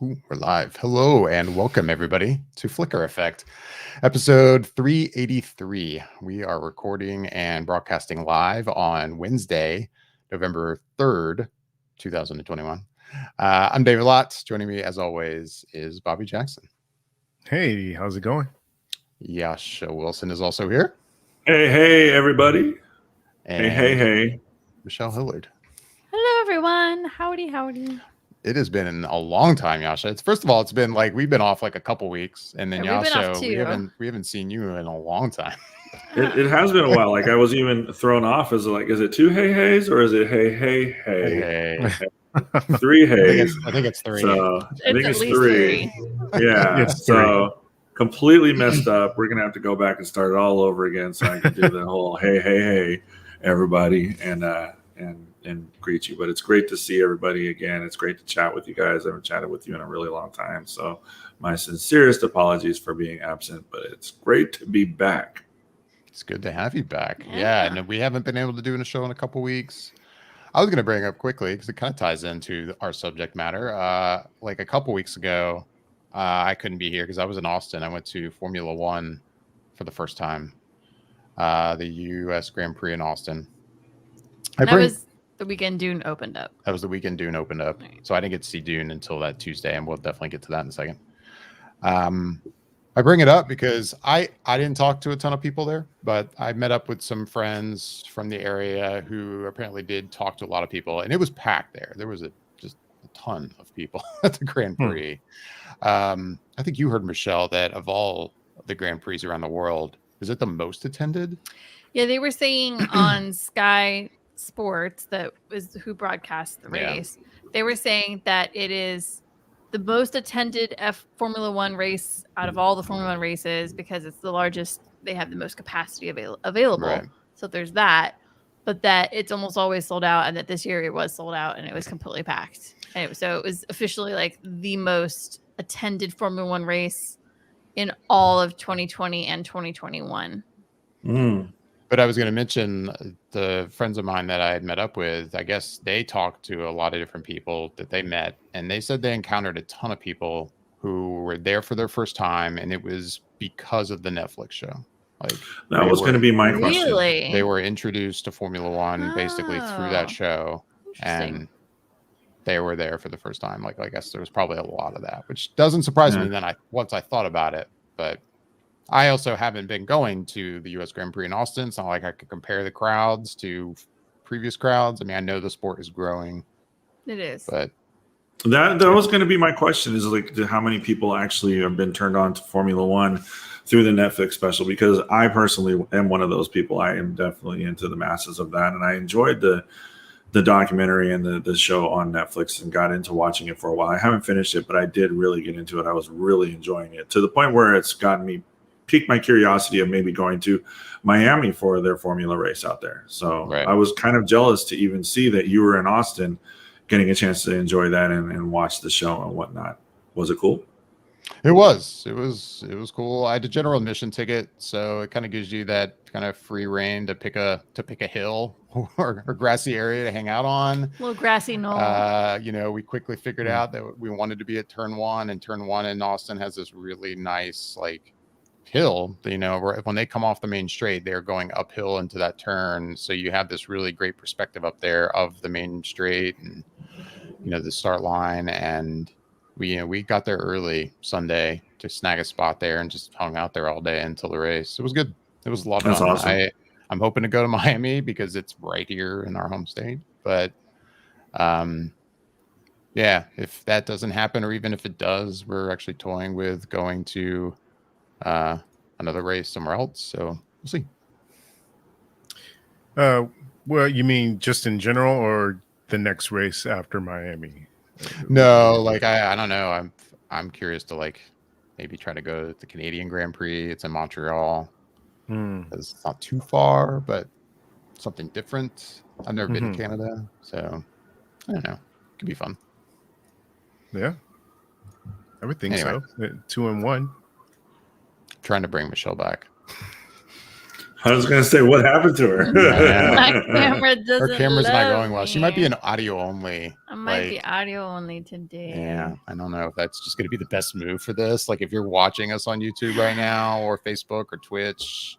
Ooh, we're live. Hello and welcome everybody to Flicker Effect, episode 383. We are recording and broadcasting live on Wednesday, November 3rd, 2021. I'm David Lotz. Joining me as always is Bobby Jackson. Hey, how's it going? Jascha Wilson is also here. Hey, everybody. And Hey. Michelle Hillard. Hello, everyone. Howdy. It has been a long time, Jascha. First of all, it's been like we've been off like a couple weeks, and then Jascha, we haven't seen you in a long time. It has been a while. Like I was even thrown off as like, is it two hey-heys or is it hey? Three heys. I think it's three. So I think it's three. Yeah. It's so completely messed up. We're gonna have to go back and start it all over again so I can do the whole hey, everybody, and greet you. But it's great to see everybody again. It's great to chat with you guys. I haven't chatted with you in a really long time. So my sincerest apologies for being absent, but it's great to be back. It's good to have you back. Yeah. And we haven't been able to do a show in a couple weeks. I was going to bring up quickly because it kind of ties into our subject matter. Like a couple weeks ago, I couldn't be here because I was in Austin. I went to Formula One for the first time, the U.S. Grand Prix in Austin. That was the weekend Dune opened up. That was the weekend Dune opened up. Right. So I didn't get to see Dune until that Tuesday, and we'll definitely get to that in a second. I bring it up because I didn't talk to a ton of people there, but I met up with some friends from the area who apparently did talk to a lot of people, and it was packed there. There was just a ton of people at the Grand Prix. I think you heard, Michelle, that of all the Grand Prix around the world, is it the most attended? Yeah, they were saying on Sky Sports, that was who broadcast the race. Yeah. They were saying that it is the most attended Formula One race out of all the Formula One races because it's the largest. They have the most capacity available. Right. So there's that, but that it's almost always sold out, and that this year it was sold out and it was completely packed. And so it was officially like the most attended Formula One race in all of 2020 and 2021. But I was going to mention the friends of mine that I had met up with. I guess they talked to a lot of different people that they met, and they said they encountered a ton of people who were there for their first time, and it was because of the Netflix show. Like that was going to be my question. Really? They were introduced to Formula One basically through that show, and they were there for the first time. Like I guess there was probably a lot of that, which doesn't surprise me. Then once I thought about it, but I also haven't been going to the U.S. Grand Prix in Austin. It's not like I could compare the crowds to previous crowds. I mean, I know the sport is growing. It is. But that was going to be my question, is like how many people actually have been turned on to Formula One through the Netflix special? Because I personally am one of those people. I am definitely into the masses of that. And I enjoyed the documentary and the show on Netflix and got into watching it for a while. I haven't finished it, but I did really get into it. I was really enjoying it to the point where it's gotten me piqued my curiosity of maybe going to Miami for their Formula race out there. So I was kind of jealous to even see that you were in Austin getting a chance to enjoy that and watch the show and whatnot. Was it cool? It was cool. I had a general admission ticket, so it kind of gives you that kind of free reign to pick a hill or grassy area to hang out on. A little grassy knoll. We quickly figured out that we wanted to be at turn one, and turn one in Austin has this really nice hill. When they come off the main straight, they're going uphill into that turn, so you have this really great perspective up there of the main straight and the start line. And we got there early Sunday to snag a spot there and just hung out there all day until the race. It was good. It was a lot of fun. Awesome. I'm hoping to go to Miami because it's right here in our home state, but if that doesn't happen, or even if it does, we're actually toying with going to another race somewhere else, so we'll see. Well, you mean just in general, or the next race after Miami? No, I don't know. I'm curious to maybe try to go to the Canadian Grand Prix. It's in Montreal. It's not too far, but something different. I've never been to Canada, so I don't know. It could be fun. Yeah, I would think so. 2-1. Trying to bring Michelle back. I was going to say, what happened to her? My camera doesn't. Her camera's not going well. Me. She might be an audio only. I'm might be audio only today. Yeah, I don't know if that's just going to be the best move for this. Like if you're watching us on YouTube right now or Facebook or Twitch,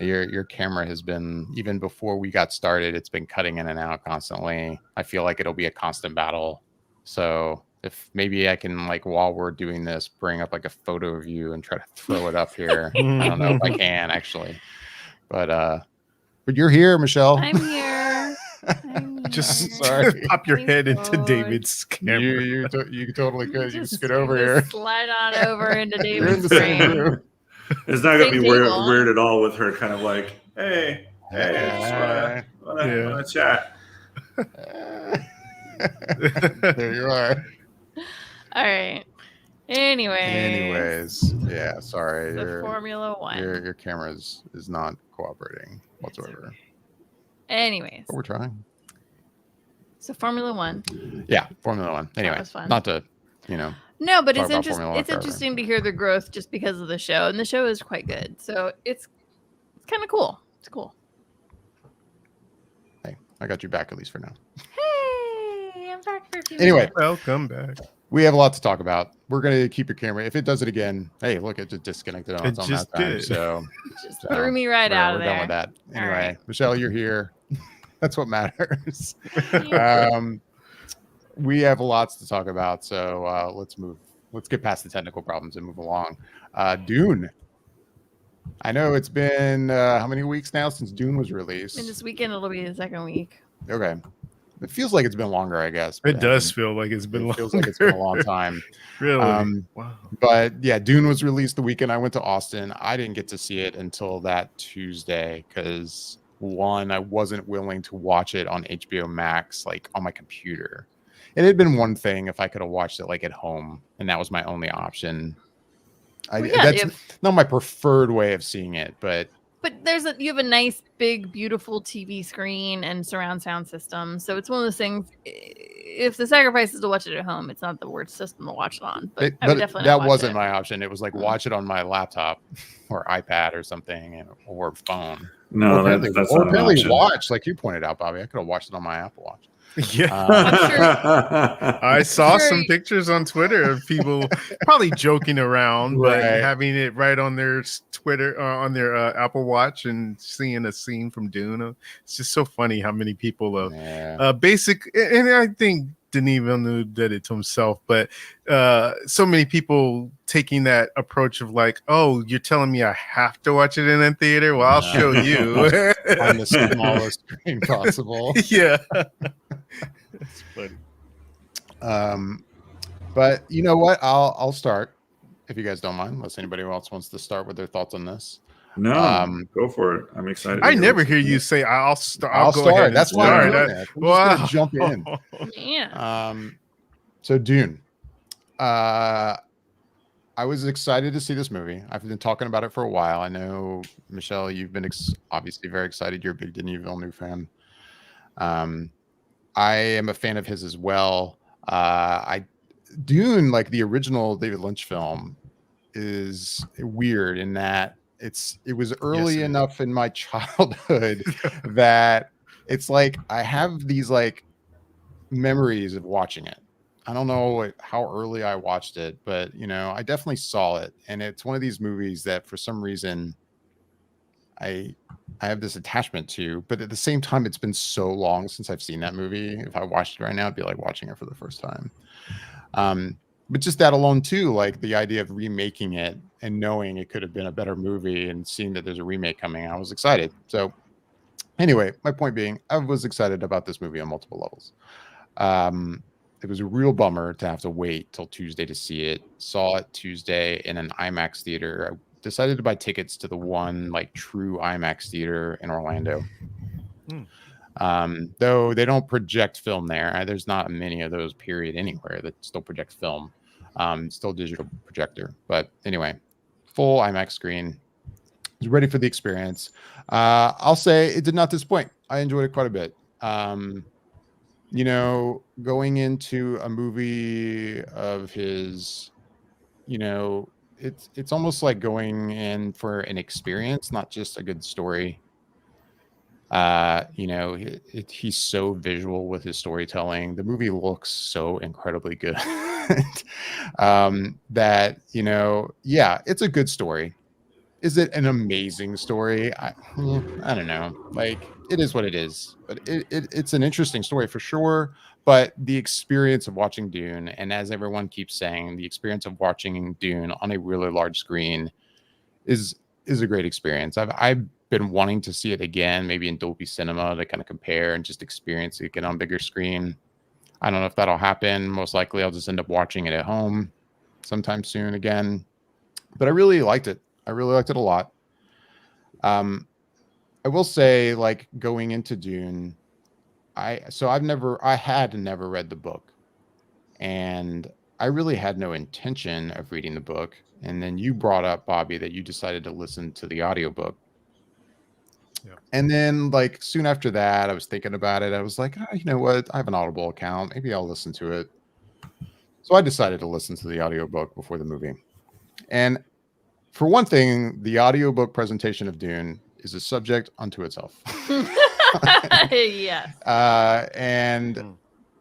your camera has been, even before we got started, it's been cutting in and out constantly. I feel like it'll be a constant battle. So if maybe I can, like, while we're doing this, bring up like a photo of you and try to throw it up here. I don't know if I can actually, but you're here, Michelle. I'm here. Just Sorry. pop your Please head into don't. David's camera. You totally could. You can Just scoot over here. Slide on over into You're in David's the same frame. room. It's not gonna be Same weird, table. weird at all with her kind of like, hey, just wanna chat. There you are. All right. Anyways, yeah, sorry. The Formula One. Your camera is not cooperating whatsoever. Anyways, But we're trying. so Formula One. Yeah, Formula One. Anyway, was fun. not to, No, but Talk it's about Formula One It's forever. interesting to hear the growth just because of the show, and the show is quite good. So it's kind of cool. It's cool. hey, I got you back at least for now. Hey, I'm back for a few Anyway. minutes. Welcome back. We have a lot to talk about. We're gonna keep your camera. If it does it again, hey, look, it just disconnected on It its own just that time. did. So Just so threw me right out of we're there. done with that. All Anyway, right. Michelle, you're here. That's what matters. Yeah. We have lots to talk about, so let's get past the technical problems and move along. Dune. I know it's been how many weeks now since Dune was released? And this weekend it'll be the second week. Okay. It feels like it's been longer, I guess. but It does feel like it's been it long. feels like it's been a long time. Really? Wow. But yeah, Dune was released the weekend I went to Austin. I didn't get to see it until that Tuesday because one, I wasn't willing to watch it on HBO Max, like on my computer. It had been one thing if I could have watched it like at home, and that was my only option. Well, yeah, That's not my preferred way of seeing it, but you have a nice, big, beautiful TV screen and surround sound system. So it's one of those things. If the sacrifice is to watch it at home, it's not the worst system to watch it on. But I would definitely not that watch wasn't it. my option. It was like watch it on my laptop or iPad or something or phone. No, that's not an apparently option. watch, like you pointed out, Bobby. I could have watched it on my Apple Watch. Yeah. I saw sure some you- pictures on Twitter of people probably joking around, but Right. having it right on their Twitter, on their Apple Watch, and seeing a scene from Dune. It's just so funny how many people Yeah. and I think Denis Villeneuve did it to himself, but so many people taking that approach of like, oh, you're telling me I have to watch it in a theater? Well, I'll show you. On the smallest screen possible. Yeah. That's funny. But you know what? I'll start if you guys don't mind, unless anybody else wants to start with their thoughts on this. No, go for it. I'm excited. I never hear you say I'll start. I'll go start. ahead and That's why I'm start. doing it. We're just gonna jump in. Yeah. So Dune. I was excited to see this movie. I've been talking about it for a while. I know, Michelle, you've been obviously very excited. You're a big Denis Villeneuve fan. I am a fan of his as well. Dune, like the original David Lynch film, is weird in that it was early enough in my childhood that it's like I have these like memories of watching it. I don't know how early I watched it, but I definitely saw it, and it's one of these movies that for some reason I have this attachment to, but at the same time, it's been so long since I've seen that movie. If I watched it right now, it'd be like watching it for the first time. But just that alone too, like the idea of remaking it and knowing it could have been a better movie and seeing that there's a remake coming, I was excited. So anyway, my point being, I was excited about this movie on multiple levels. It was a real bummer to have to wait till Tuesday to see it. Saw it Tuesday in an IMAX theater. I decided to buy tickets to the one like true IMAX theater in Orlando. Though they don't project film there. There's not many of those period anywhere that still project film. Still digital projector. But anyway, full IMAX screen. Was ready for the experience. I'll say it did not disappoint. I enjoyed it quite a bit. Going into a movie of his, it's almost like going in for an experience, not just a good story. He's so visual with his storytelling. The movie looks so incredibly good. That, yeah, it's a good story. Is it an amazing story? I don't know. Like, it is what it is, but it's an interesting story for sure. But the experience of watching Dune, and as everyone keeps saying, the experience of watching Dune on a really large screen is a great experience. I've been wanting to see it again, maybe in Dolby Cinema, to kind of compare and just experience it again on bigger screen. I don't know if that'll happen. Most likely I'll just end up watching it at home sometime soon again. But I really liked it. I really liked it a lot. I will say, like, going into Dune, I had never read the book, and I really had no intention of reading the book. And then you brought up, Bobby, that you decided to listen to the audiobook. Yeah. And then, like, soon after that, I was thinking about it. I was like, you know what? I have an Audible account. Maybe I'll listen to it. So I decided to listen to the audiobook before the movie. And for one thing, the audiobook presentation of Dune is a subject unto itself. Yes. And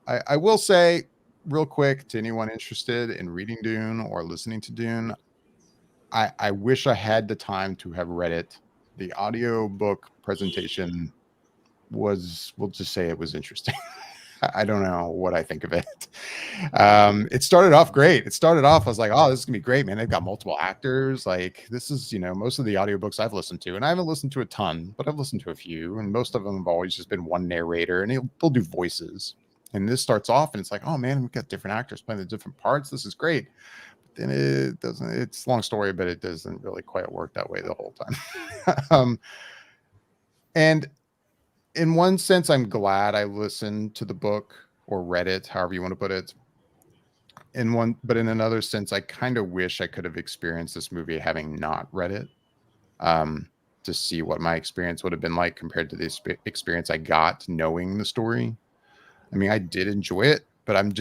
I will say, real quick, to anyone interested in reading Dune or listening to Dune, I wish I had the time to have read it. The audiobook presentation was, we'll just say, it was interesting. I don't know what I think of it. It started off great. It started off, I was like, oh, this is gonna be great, man. They've got multiple actors. Like, this is, most of the audiobooks I've listened to, and I haven't listened to a ton, but I've listened to a few, and most of them have always just been one narrator, and they'll do voices. And this starts off, and it's like, oh man, we've got different actors playing the different parts. This is great. But then it doesn't. It's a long story, but it doesn't really quite work that way the whole time. And in one sense, I'm glad I listened to the book or read it, however you want to put it. But in another sense, I kind of wish I could have experienced this movie having not read it, to see what my experience would have been like compared to the experience I got knowing the story. I mean, I did enjoy it, but I'm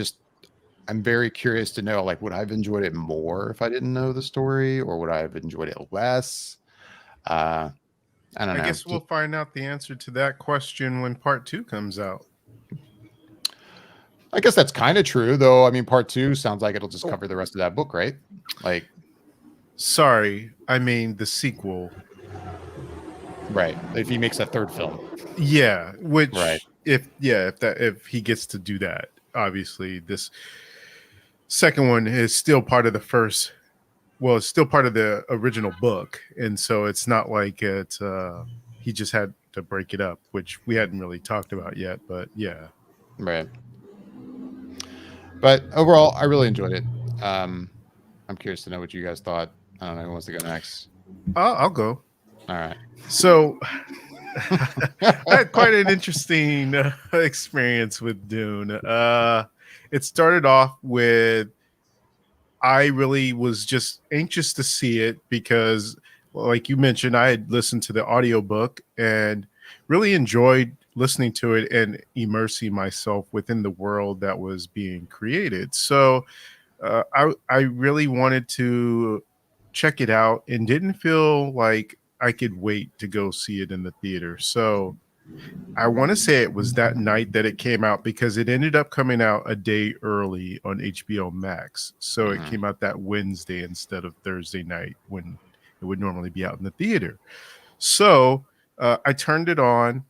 very curious to know, like, would I have enjoyed it more if I didn't know the story, or would I have enjoyed it less? I don't know. I guess we'll find out the answer to that question when part 2 comes out. I guess that's kind of true, though. I mean, part 2 sounds like it'll just cover the rest of that book, right? Like, sorry, I mean the sequel. Right. If he makes a third film. Yeah, which right. if he gets to do that, obviously this second one is still part of the first. Well, it's still part of the original book, and so it's not like he just had to break it up, which we hadn't really talked about yet. But yeah, right. But overall, I really enjoyed it. I'm curious to know what you guys thought. I don't know who wants to go next. I'll go. All right. So I had quite an interesting experience with Dune. It started off with, I really was just anxious to see it because, like you mentioned, I had listened to the audiobook and really enjoyed listening to it and immersing myself within the world that was being created. So I really wanted to check it out and didn't feel like I could wait to go see it in the theater. So I want to say it was that night that it came out, because it ended up coming out a day early on HBO Max. So it came out that Wednesday instead of Thursday night when it would normally be out in the theater. So I turned it on,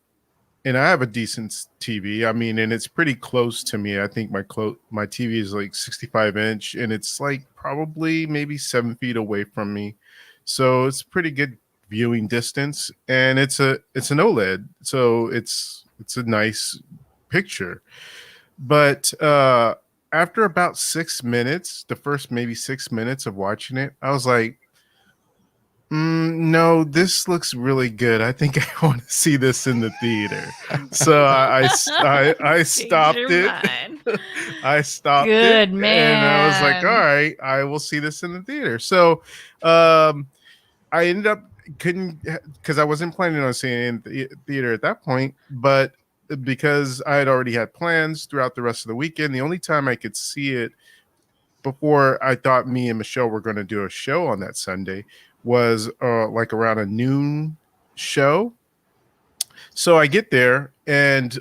and I have a decent TV. I mean, and it's pretty close to me. I think my TV is like 65-inch, and it's like probably maybe 7 feet away from me. So it's pretty good viewing distance, and it's an OLED, so it's a nice picture. But after about 6 minutes, the first maybe 6 minutes of watching it, I was like, no, this looks really good. I think I want to see this in the theater. So I stopped it. I stopped Good it, man. and I was like, all right, I will see this in the theater. So I ended up because I wasn't planning on seeing it in the theater at that point, but because I had already had plans throughout the rest of the weekend, the only time I could see it before I thought me and Michelle were going to do a show on that Sunday was like around a noon show. So I get there, and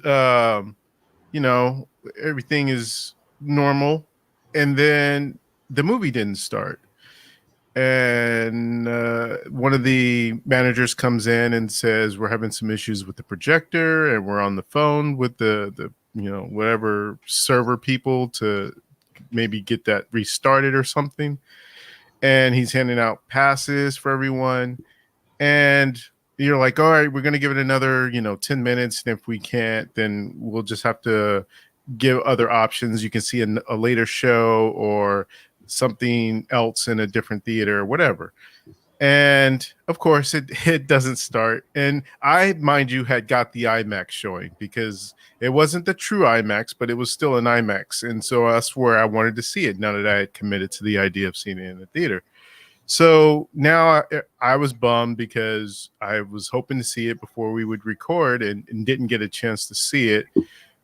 everything is normal, and then the movie didn't start. And one of the managers comes in and says, we're having some issues with the projector, and we're on the phone with the whatever server people to maybe get that restarted or something. And he's handing out passes for everyone, and you're like, all right, we're going to give it another 10 minutes, and if we can't, then we'll just have to give other options. You can see a later show or something else in a different theater or whatever. And of course it doesn't start. And I, mind you, had got the IMAX showing, because it wasn't the true IMAX, but it was still an IMAX. And so that's where I wanted to see it, now that I had committed to the idea of seeing it in the theater. So now I was bummed, because I was hoping to see it before we would record, and didn't get a chance to see it.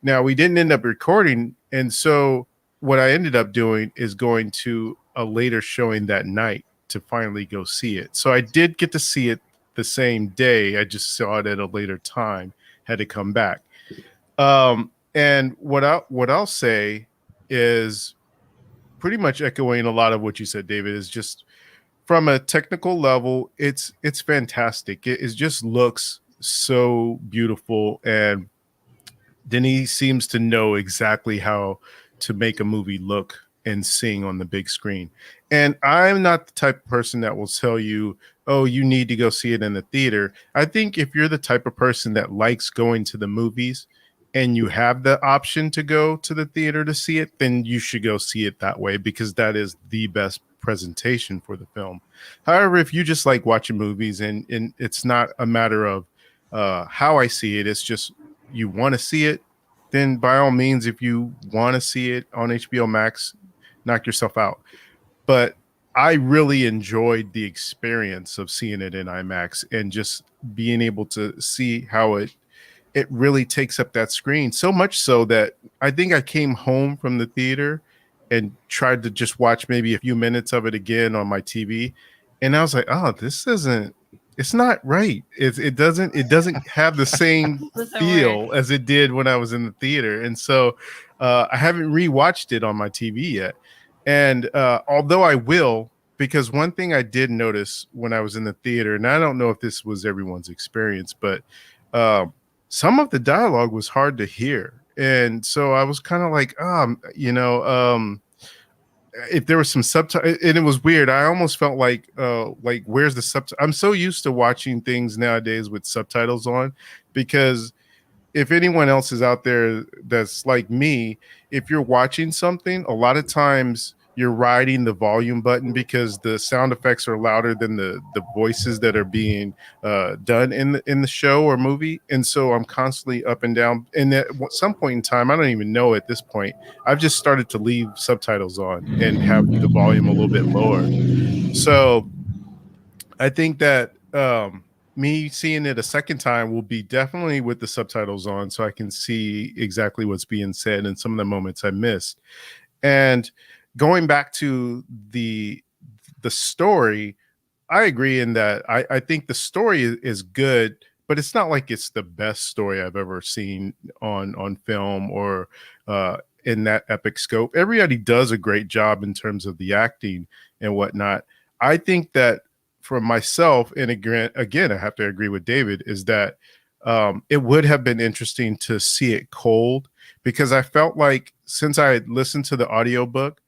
Now, we didn't end up recording. And so what I ended up doing is going to a later showing that night to finally go see it. So I did get to see it the same day. I just saw it at a later time, had to come back. And what I'll say is pretty much echoing a lot of what you said, David, is just from a technical level, it's fantastic. It just looks so beautiful, and Denis seems to know exactly how to make a movie look and sing on the big screen. And I'm not the type of person that will tell you, oh, you need to go see it in the theater. I think if you're the type of person that likes going to the movies and you have the option to go to the theater to see it, then you should go see it that way, because that is the best presentation for the film. However, if you just like watching movies, and it's not a matter of how I see it, it's just you want to see it, then by all means, if you want to see it on HBO Max, knock yourself out. But I really enjoyed the experience of seeing it in IMAX, and just being able to see how it really takes up that screen, so much so that I think I came home from the theater and tried to just watch maybe a few minutes of it again on my TV. And I was like, oh, it's not right. It doesn't have the same feel as it did when I was in the theater. And so I haven't rewatched it on my TV yet. And although I will, because one thing I did notice when I was in the theater, and I don't know if this was everyone's experience, but some of the dialogue was hard to hear. And so I was kind of like, if there was some subtitle, and it was weird. I almost felt like where's the subtitle? I'm so used to watching things nowadays with subtitles on, because if anyone else is out there that's like me, if you're watching something, a lot of times you're riding the volume button, because the sound effects are louder than the voices that are being done in the show or movie. And so I'm constantly up and down. And at some point in time, I don't even know at this point, I've just started to leave subtitles on and have the volume a little bit lower. So I think that me seeing it a second time will be definitely with the subtitles on, so I can see exactly what's being said and some of the moments I missed. And going back to the story, I agree in that I think the story is good, but it's not like it's the best story I've ever seen on film or in that epic scope. Everybody does a great job in terms of the acting and whatnot. I think that for myself, and again, I have to agree with David, is that it would have been interesting to see it cold, because I felt like since I had listened to the audiobook,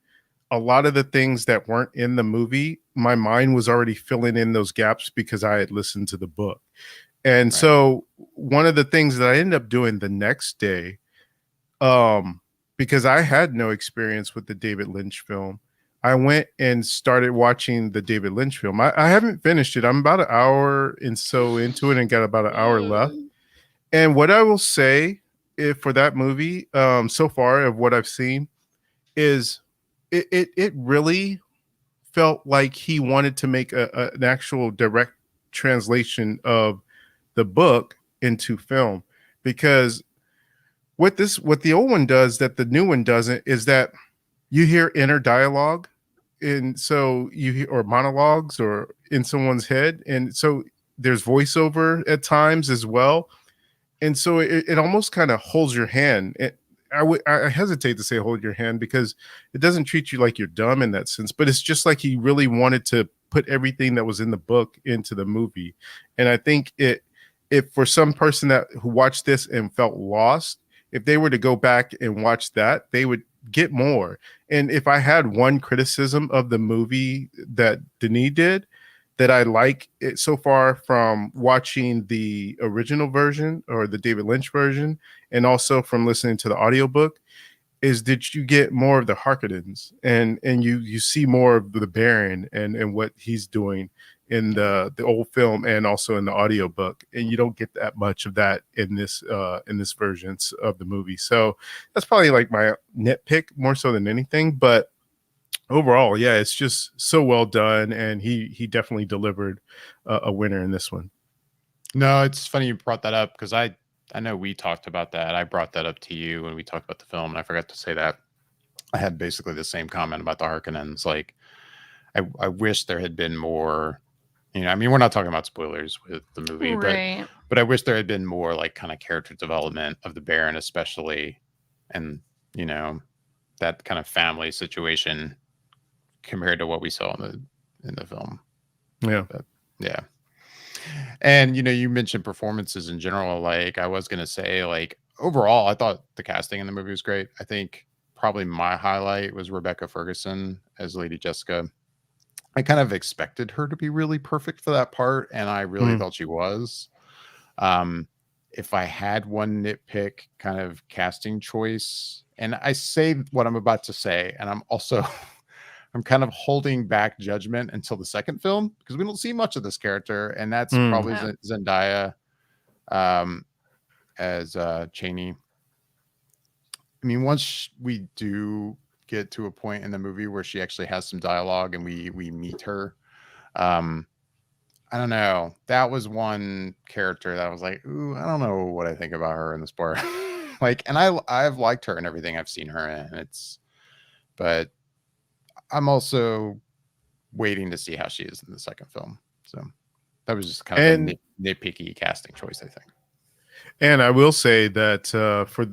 a lot of the things that weren't in the movie, my mind was already filling in those gaps because I had listened to the book. And so one of the things that I ended up doing the next day, because I had no experience with the David Lynch film, I went and started watching the David Lynch film. I haven't finished it. I'm about an hour and so into it and got about an hour left. And what I will say for that movie, so far of what I've seen, is it really felt like he wanted to make an actual direct translation of the book into film. Because what the old one does that the new one doesn't is that you hear inner dialogue, and so you hear, or monologues, or in someone's head, and so there's voiceover at times as well. and so it almost kind of holds your hand. I hesitate to say hold your hand because it doesn't treat you like you're dumb in that sense, but it's just like he really wanted to put everything that was in the book into the movie. And I think if for some person who watched this and felt lost, if they were to go back and watch that, they would get more. And if I had one criticism of the movie that Denis did that I like it so far from watching the original version or the David Lynch version, and also from listening to the audiobook, is that you get more of the Harkonnens and you see more of the Baron and what he's doing in the old film and also in the audiobook, and you don't get that much of that in this version of the movie. So that's probably like my nitpick more so than anything, but overall, yeah, it's just so well done, and he definitely delivered a winner in this one. No, it's funny you brought that up because I know we talked about that. I brought that up to you when we talked about the film, and I forgot to say that. I had basically the same comment about the Harkonnens. Like, I wish there had been more. You know, I mean, we're not talking about spoilers with the movie, Right. but I wish there had been more like kind of character development of the Baron, especially, and you know, that kind of family situation compared to what we saw in the film. Yeah. But, yeah. And you know, you mentioned performances in general. Like, I was gonna say, like, overall, I thought the casting in the movie was great. I think probably my highlight was Rebecca Ferguson as Lady Jessica. I kind of expected her to be really perfect for that part, and I really thought she was. If I had one nitpick kind of casting choice, and I say what I'm about to say, and I'm also I'm kind of holding back judgment until the second film because we don't see much of this character, and that's probably Zendaya as Cheney. I mean, once we do get to a point in the movie where she actually has some dialogue and we meet her, I don't know. That was one character that I was like, ooh, I don't know what I think about her in this part. Like, and I've liked her and everything I've seen her in. But I'm also waiting to see how she is in the second film. So that was just kind of a nitpicky casting choice, I think. And I will say that for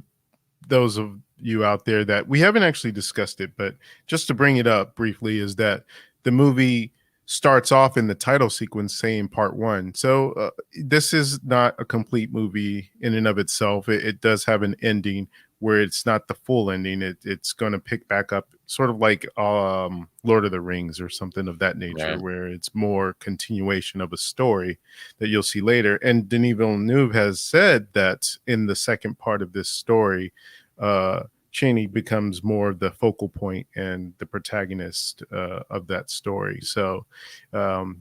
those of you out there that we haven't actually discussed it, but just to bring it up briefly, is that the movie starts off in the title sequence saying part 1. So this is not a complete movie in and of itself. It does have an ending where it's not the full ending. It's going to pick back up sort of like Lord of the Rings or something of that nature, right, where it's more continuation of a story that you'll see later. And Denis Villeneuve has said that in the second part of this story, Cheney becomes more of the focal point and the protagonist of that story. So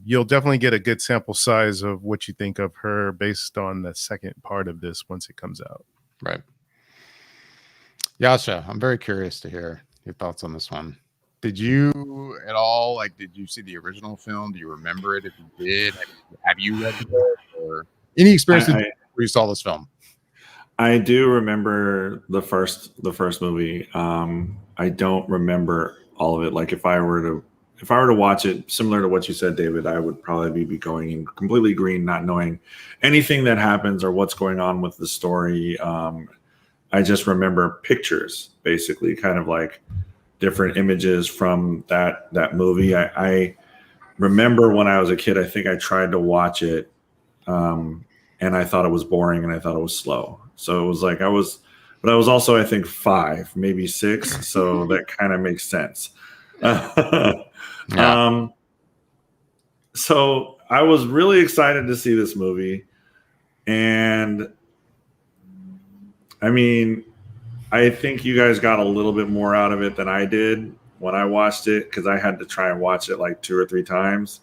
you'll definitely get a good sample size of what you think of her based on the second part of this once it comes out. Right. Jascha, I'm very curious to hear your thoughts on this one. Did you at all, like, did you see the original film? Do you remember it? If you did, have you read the book or any experience where you saw this film? I do remember the first movie. I don't remember all of it. Like if I were to watch it, similar to what you said, David, I would probably be going in completely green, not knowing anything that happens or what's going on with the story. I just remember pictures, basically, kind of like different images from that movie. I remember when I was a kid, I think I tried to watch it, and I thought it was boring and I thought it was slow. So it was like I was also, I think, 5, maybe 6. So that kind of makes sense. Yeah. So I was really excited to see this movie. And I mean, I think you guys got a little bit more out of it than I did when I watched it, because I had to try and watch it like 2 or 3 times,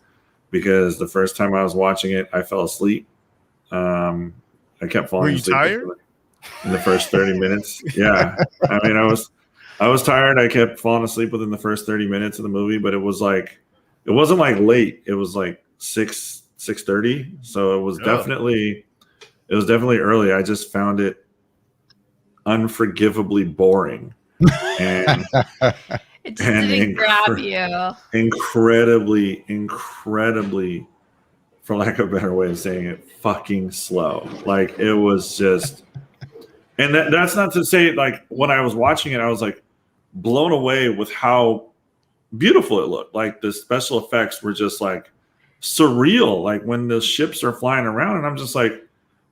because the first time I was watching it, I fell asleep. I kept falling asleep. Were you tired? In the first 30 minutes? Yeah. I mean, I was tired. I kept falling asleep within the first 30 minutes of the movie, but it wasn't like late. It was like 6:30. So it was definitely early. I just found it unforgivably boring. And it just didn't grab you. Incredibly for lack of a better way of saying it, fucking slow. Like it was just, and that's not to say like when I was watching it, I was like blown away with how beautiful it looked. Like the special effects were just like surreal. Like when the ships are flying around, and I'm just like,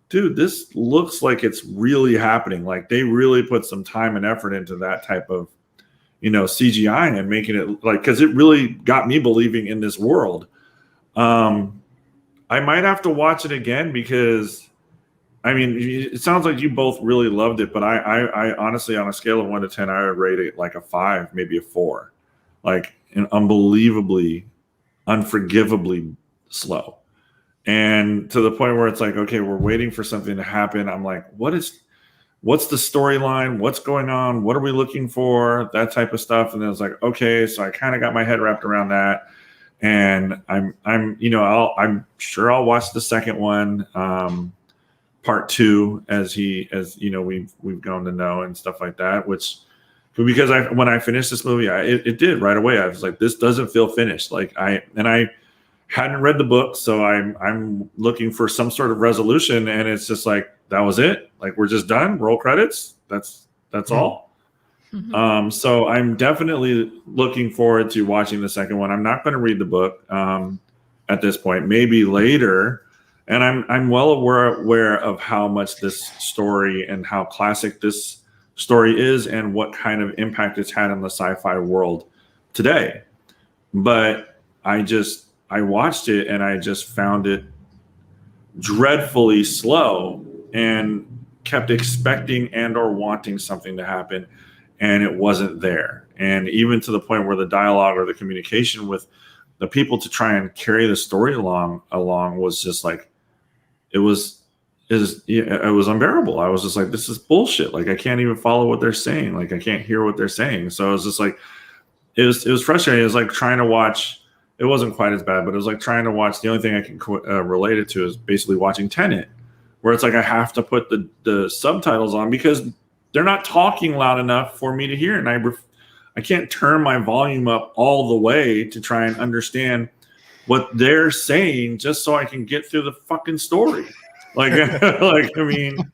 dude, this looks like it's really happening. Like they really put some time and effort into that type of, CGI and making it like, because it really got me believing in this world. I might have to watch it again because, I mean, it sounds like you both really loved it, but I honestly, on a scale of 1 to 10, I would rate it like a 5, maybe a 4, like unbelievably, unforgivably slow. And to the point where it's like, okay, we're waiting for something to happen. I'm like, what's the storyline? What's going on? What are we looking for? That type of stuff. And then it's like, okay, so I kind of got my head wrapped around that. And I'm sure I'll watch the second one, part 2, as we've gone to know and stuff like that. Because when I finished this movie, it did right away. I was like, this doesn't feel finished. Like I hadn't read the book, so I'm looking for some sort of resolution, and it's just like that was it. Like we're just done. Roll credits. That's all. Mm-hmm. So I'm definitely looking forward to watching the second one. I'm not going to read the book at this point. Maybe later. And I'm well aware of how much this story and how classic this story is, and what kind of impact it's had in the sci-fi world today. But I watched it and I just found it dreadfully slow and kept expecting and or wanting something to happen, and it wasn't there. And even to the point where the dialogue or the communication with the people to try and carry the story along was just like, it was unbearable. I was just like, this is bullshit. Like I can't even follow what they're saying. Like I can't hear what they're saying. So it was just like, it was frustrating. It was like trying to watch. It wasn't quite as bad, but it was like trying to watch. The only thing I can relate it to is basically watching Tenet, where it's like I have to put the subtitles on because they're not talking loud enough for me to hear, and I can't turn my volume up all the way to try and understand what they're saying just so I can get through the fucking story. Like, I mean,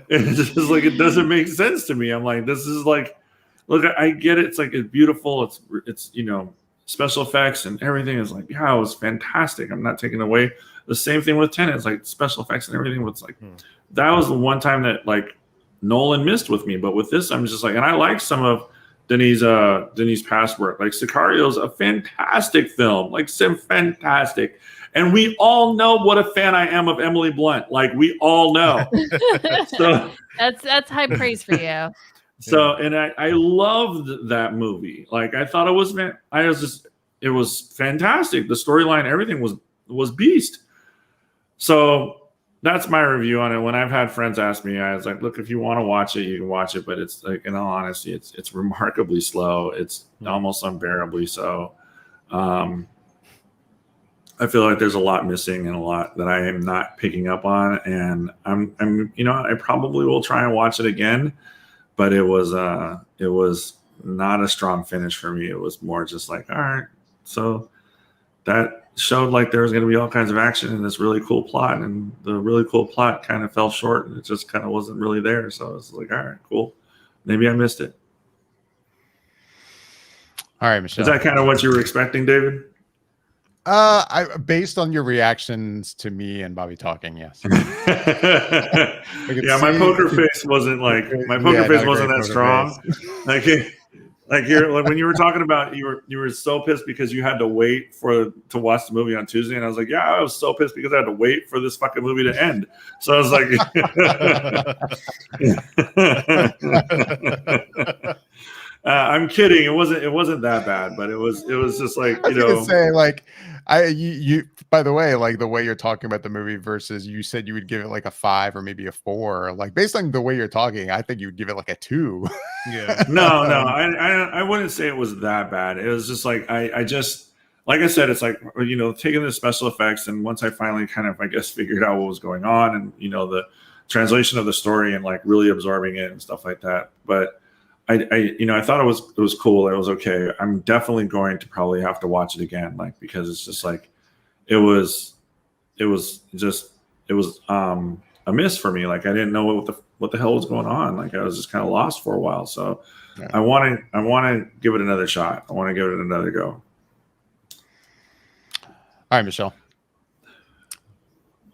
it's just like, it doesn't make sense to me. I'm like, this is like, look, I get it. It's like, it's beautiful. It's special effects and everything is like, yeah, it was fantastic. I'm not taking away. The same thing with Tenet. It's like special effects and everything was like, that was the one time that like Nolan missed with me. But with this, I'm just like, and I like some of Denis' past work. Like Sicario's a fantastic film, like fantastic. And we all know what a fan I am of Emily Blunt. Like we all know. So that's high praise for you. So, and I loved that movie. Like I thought it was fantastic. The storyline, everything was beast. So that's my review on it. When I've had friends ask me, I was like, look, if you want to watch it, you can watch it. But it's like, in all honesty, it's remarkably slow. It's almost unbearably so. I feel like there's a lot missing and a lot that I am not picking up on. And I'm I probably will try and watch it again, but it was not a strong finish for me. It was more just like, all right. So that showed like there was going to be all kinds of action in this really cool plot, and the really cool plot kind of fell short, and it just kind of wasn't really there. So I was like, all right, cool. Maybe I missed it. All right, Michelle. Is that kind of what you were expecting, David? Based on your reactions to me and Bobby talking, yes. Yeah, my poker face wasn't that strong. Like when you were talking about you were so pissed because you had to wait to watch the movie on Tuesday, and I was like, yeah, I was so pissed because I had to wait for this fucking movie to end. So I was like, I'm kidding. It wasn't that bad, but it was just like, I was gonna say, like, you by the way, like the way you're talking about the movie versus you said you would give it like a 5 or maybe a 4. Like based on the way you're talking, I think you would give it like a 2. Yeah. No, I wouldn't say it was that bad. It was just like I just, like I said, it's like, taking the special effects, and once I finally kind of, I guess, figured out what was going on, and the translation of the story and like really absorbing it and stuff like that. But I thought it was cool. It was okay. I'm definitely going to probably have to watch it again, like, because it's just like, it was it was a miss for me. Like I didn't know what the hell was going on. Like I was just kind of lost for a while. So Yeah. I want to give it another shot. I want to give it another go. All right, Michelle.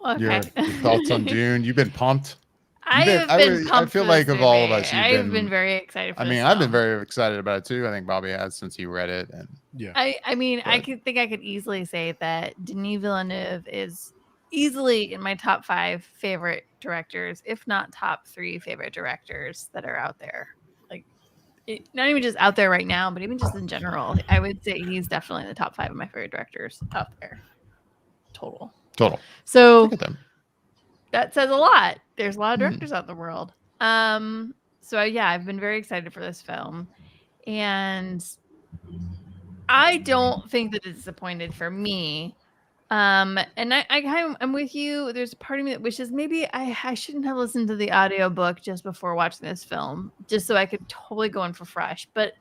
Okay. Your thoughts on Dune? You've been pumped. I feel like of all of us, I've been very excited for this I've been film. very excited about it too. I think Bobby has since he read it. And Yeah. I mean, I could easily say that Denis Villeneuve is easily in my top 5 favorite directors, if not top 3 favorite directors that are out there. Like, not even just out there right now, but even just in general. I would say he's definitely in the top 5 of my favorite directors out there. Total. So look at them. that says a lot. There's a lot of directors out in the world. So yeah, I've been very excited for this film, and I don't think that it's disappointed for me. And I'm with you. There's a part of me that wishes maybe I shouldn't have listened to the audiobook just before watching this film, just so I could totally go in for fresh. But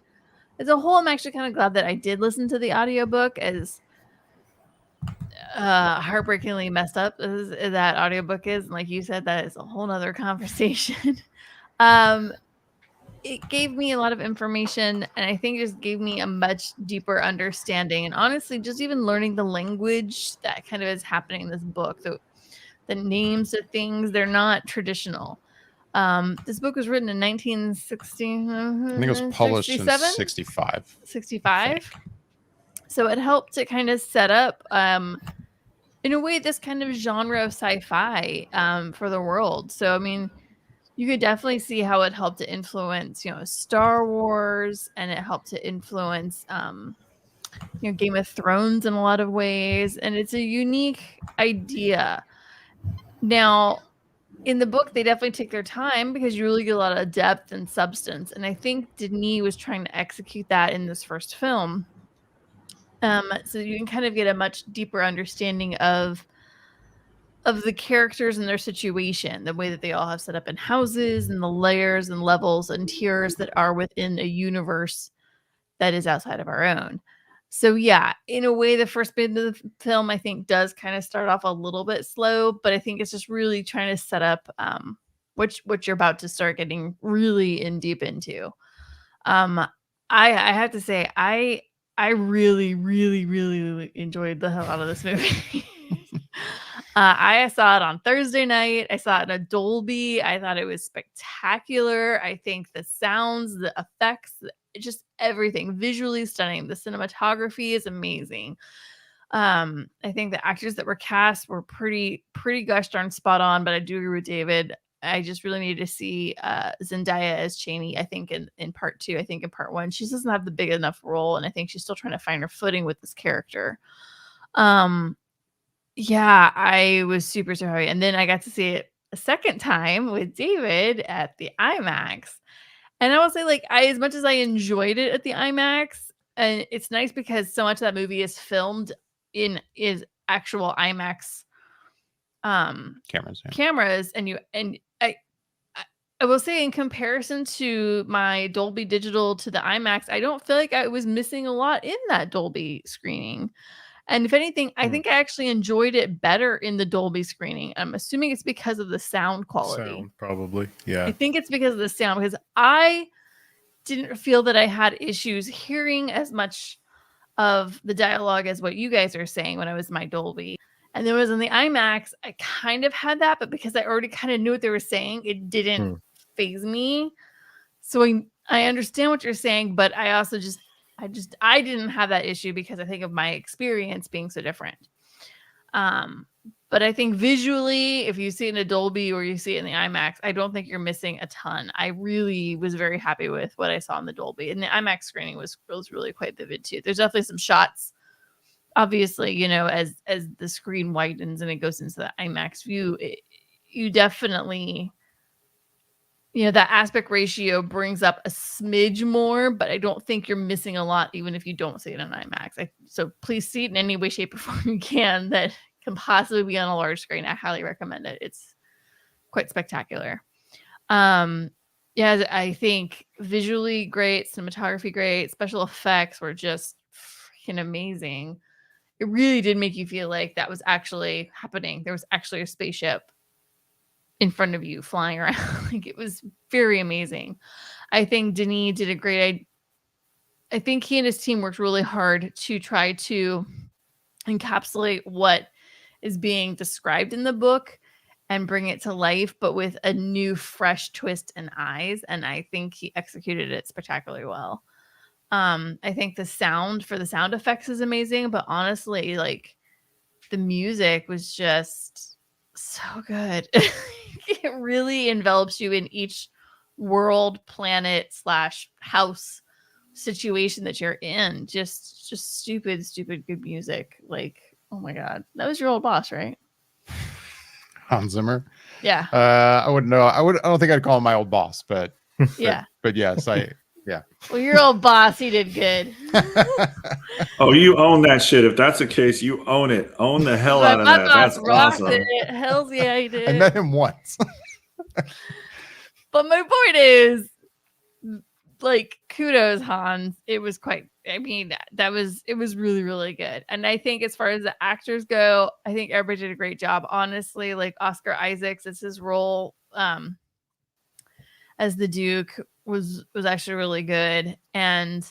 as a whole, I'm actually kind of glad that I did listen to the audiobook, as heartbreakingly messed up as that audiobook is. And like you said, that is a whole nother conversation. It gave me a lot of information, and I think it just gave me a much deeper understanding. And honestly, just even learning the language that kind of is happening in this book, the names of things, they're not traditional. This book was written in 1960. I think it was published in 65. 65. So it helped to kind of set up, in a way, this kind of genre of sci-fi for the world. So, I mean, you could definitely see how it helped to influence, Star Wars, and it helped to influence, Game of Thrones in a lot of ways. And it's a unique idea. Now, in the book, they definitely take their time because you really get a lot of depth and substance. And I think Denis was trying to execute that in this first film. So you can kind of get a much deeper understanding of the characters and their situation, the way that they all have set up in houses, and the layers and levels and tiers that are within a universe that is outside of our own. So yeah, in a way, the first bit of the film, I think, does kind of start off a little bit slow, but I think it's just really trying to set up what you're about to start getting really in deep into. I have to say, I really, really, really enjoyed the hell out of this movie. I saw it on Thursday night. I saw it in a Dolby. I thought it was spectacular. I think the sounds, the effects, just everything visually stunning. The cinematography is amazing. I think the actors that were cast were pretty gosh darn spot on, but I do agree with David. I just really needed to see Zendaya as Cheney, I think, in part 2. I think in part 1, she doesn't have the big enough role, and I think she's still trying to find her footing with this character. Yeah, I was super, super happy. And then I got to see it a second time with David at the IMAX. And I will say, like, as much as I enjoyed it at the IMAX, and it's nice because so much of that movie is filmed in actual IMAX cameras, and I will say, in comparison to my Dolby Digital to the IMAX, I don't feel like I was missing a lot in that Dolby screening. And if anything, I think I actually enjoyed it better in the Dolby screening. I'm assuming it's because of the sound quality. Probably. Yeah. I think it's because of the sound, because I didn't feel that I had issues hearing as much of the dialogue as what you guys are saying when I was in my Dolby. And then when I was in the IMAX, I kind of had that, but because I already kind of knew what they were saying, it didn't faze me. So I understand what you're saying, but I also I didn't have that issue because I think of my experience being so different. But I think visually, if you see it in a Dolby or you see it in the IMAX, I don't think you're missing a ton. I really was very happy with what I saw in the Dolby, and the IMAX screening was really quite vivid too. There's definitely some shots, obviously, as the screen widens and it goes into the IMAX view, you definitely, that aspect ratio brings up a smidge more, but I don't think you're missing a lot, even if you don't see it on IMAX. So please see it in any way, shape, or form you can that can possibly be on a large screen. I highly recommend it. It's quite spectacular. Yeah, I think visually great, cinematography great, special effects were just freaking amazing. it really did make you feel like that was actually happening. There was actually a spaceship in front of you flying around. Like, it was very amazing. I think Denis did a great. I think he and his team worked really hard to try to encapsulate what is being described in the book and bring it to life, but with a new, fresh twist and eyes. And I think he executed it spectacularly well. I think the sound for the sound effects is amazing, but honestly, like, the music was just so good. It really envelops you in each world, planet / house situation that you're in. Just stupid good music. Like, oh my god, that was your old boss, right? Hans Zimmer. Yeah. I wouldn't know. I don't think I'd call him my old boss, but Yeah. but yes, yeah. Well, your old boss, he did good. Oh, you own that shit. If that's the case, you own it. Own the hell out of My that. boss That's rocked awesome. it. Hells yeah, he did. I met him once. But my point is, like, kudos, Hans. It was quite, I mean, it was really, really good. And I think as far as the actors go, I think everybody did a great job. Honestly, like, Oscar Isaacs, it's his role as the Duke was actually really good. And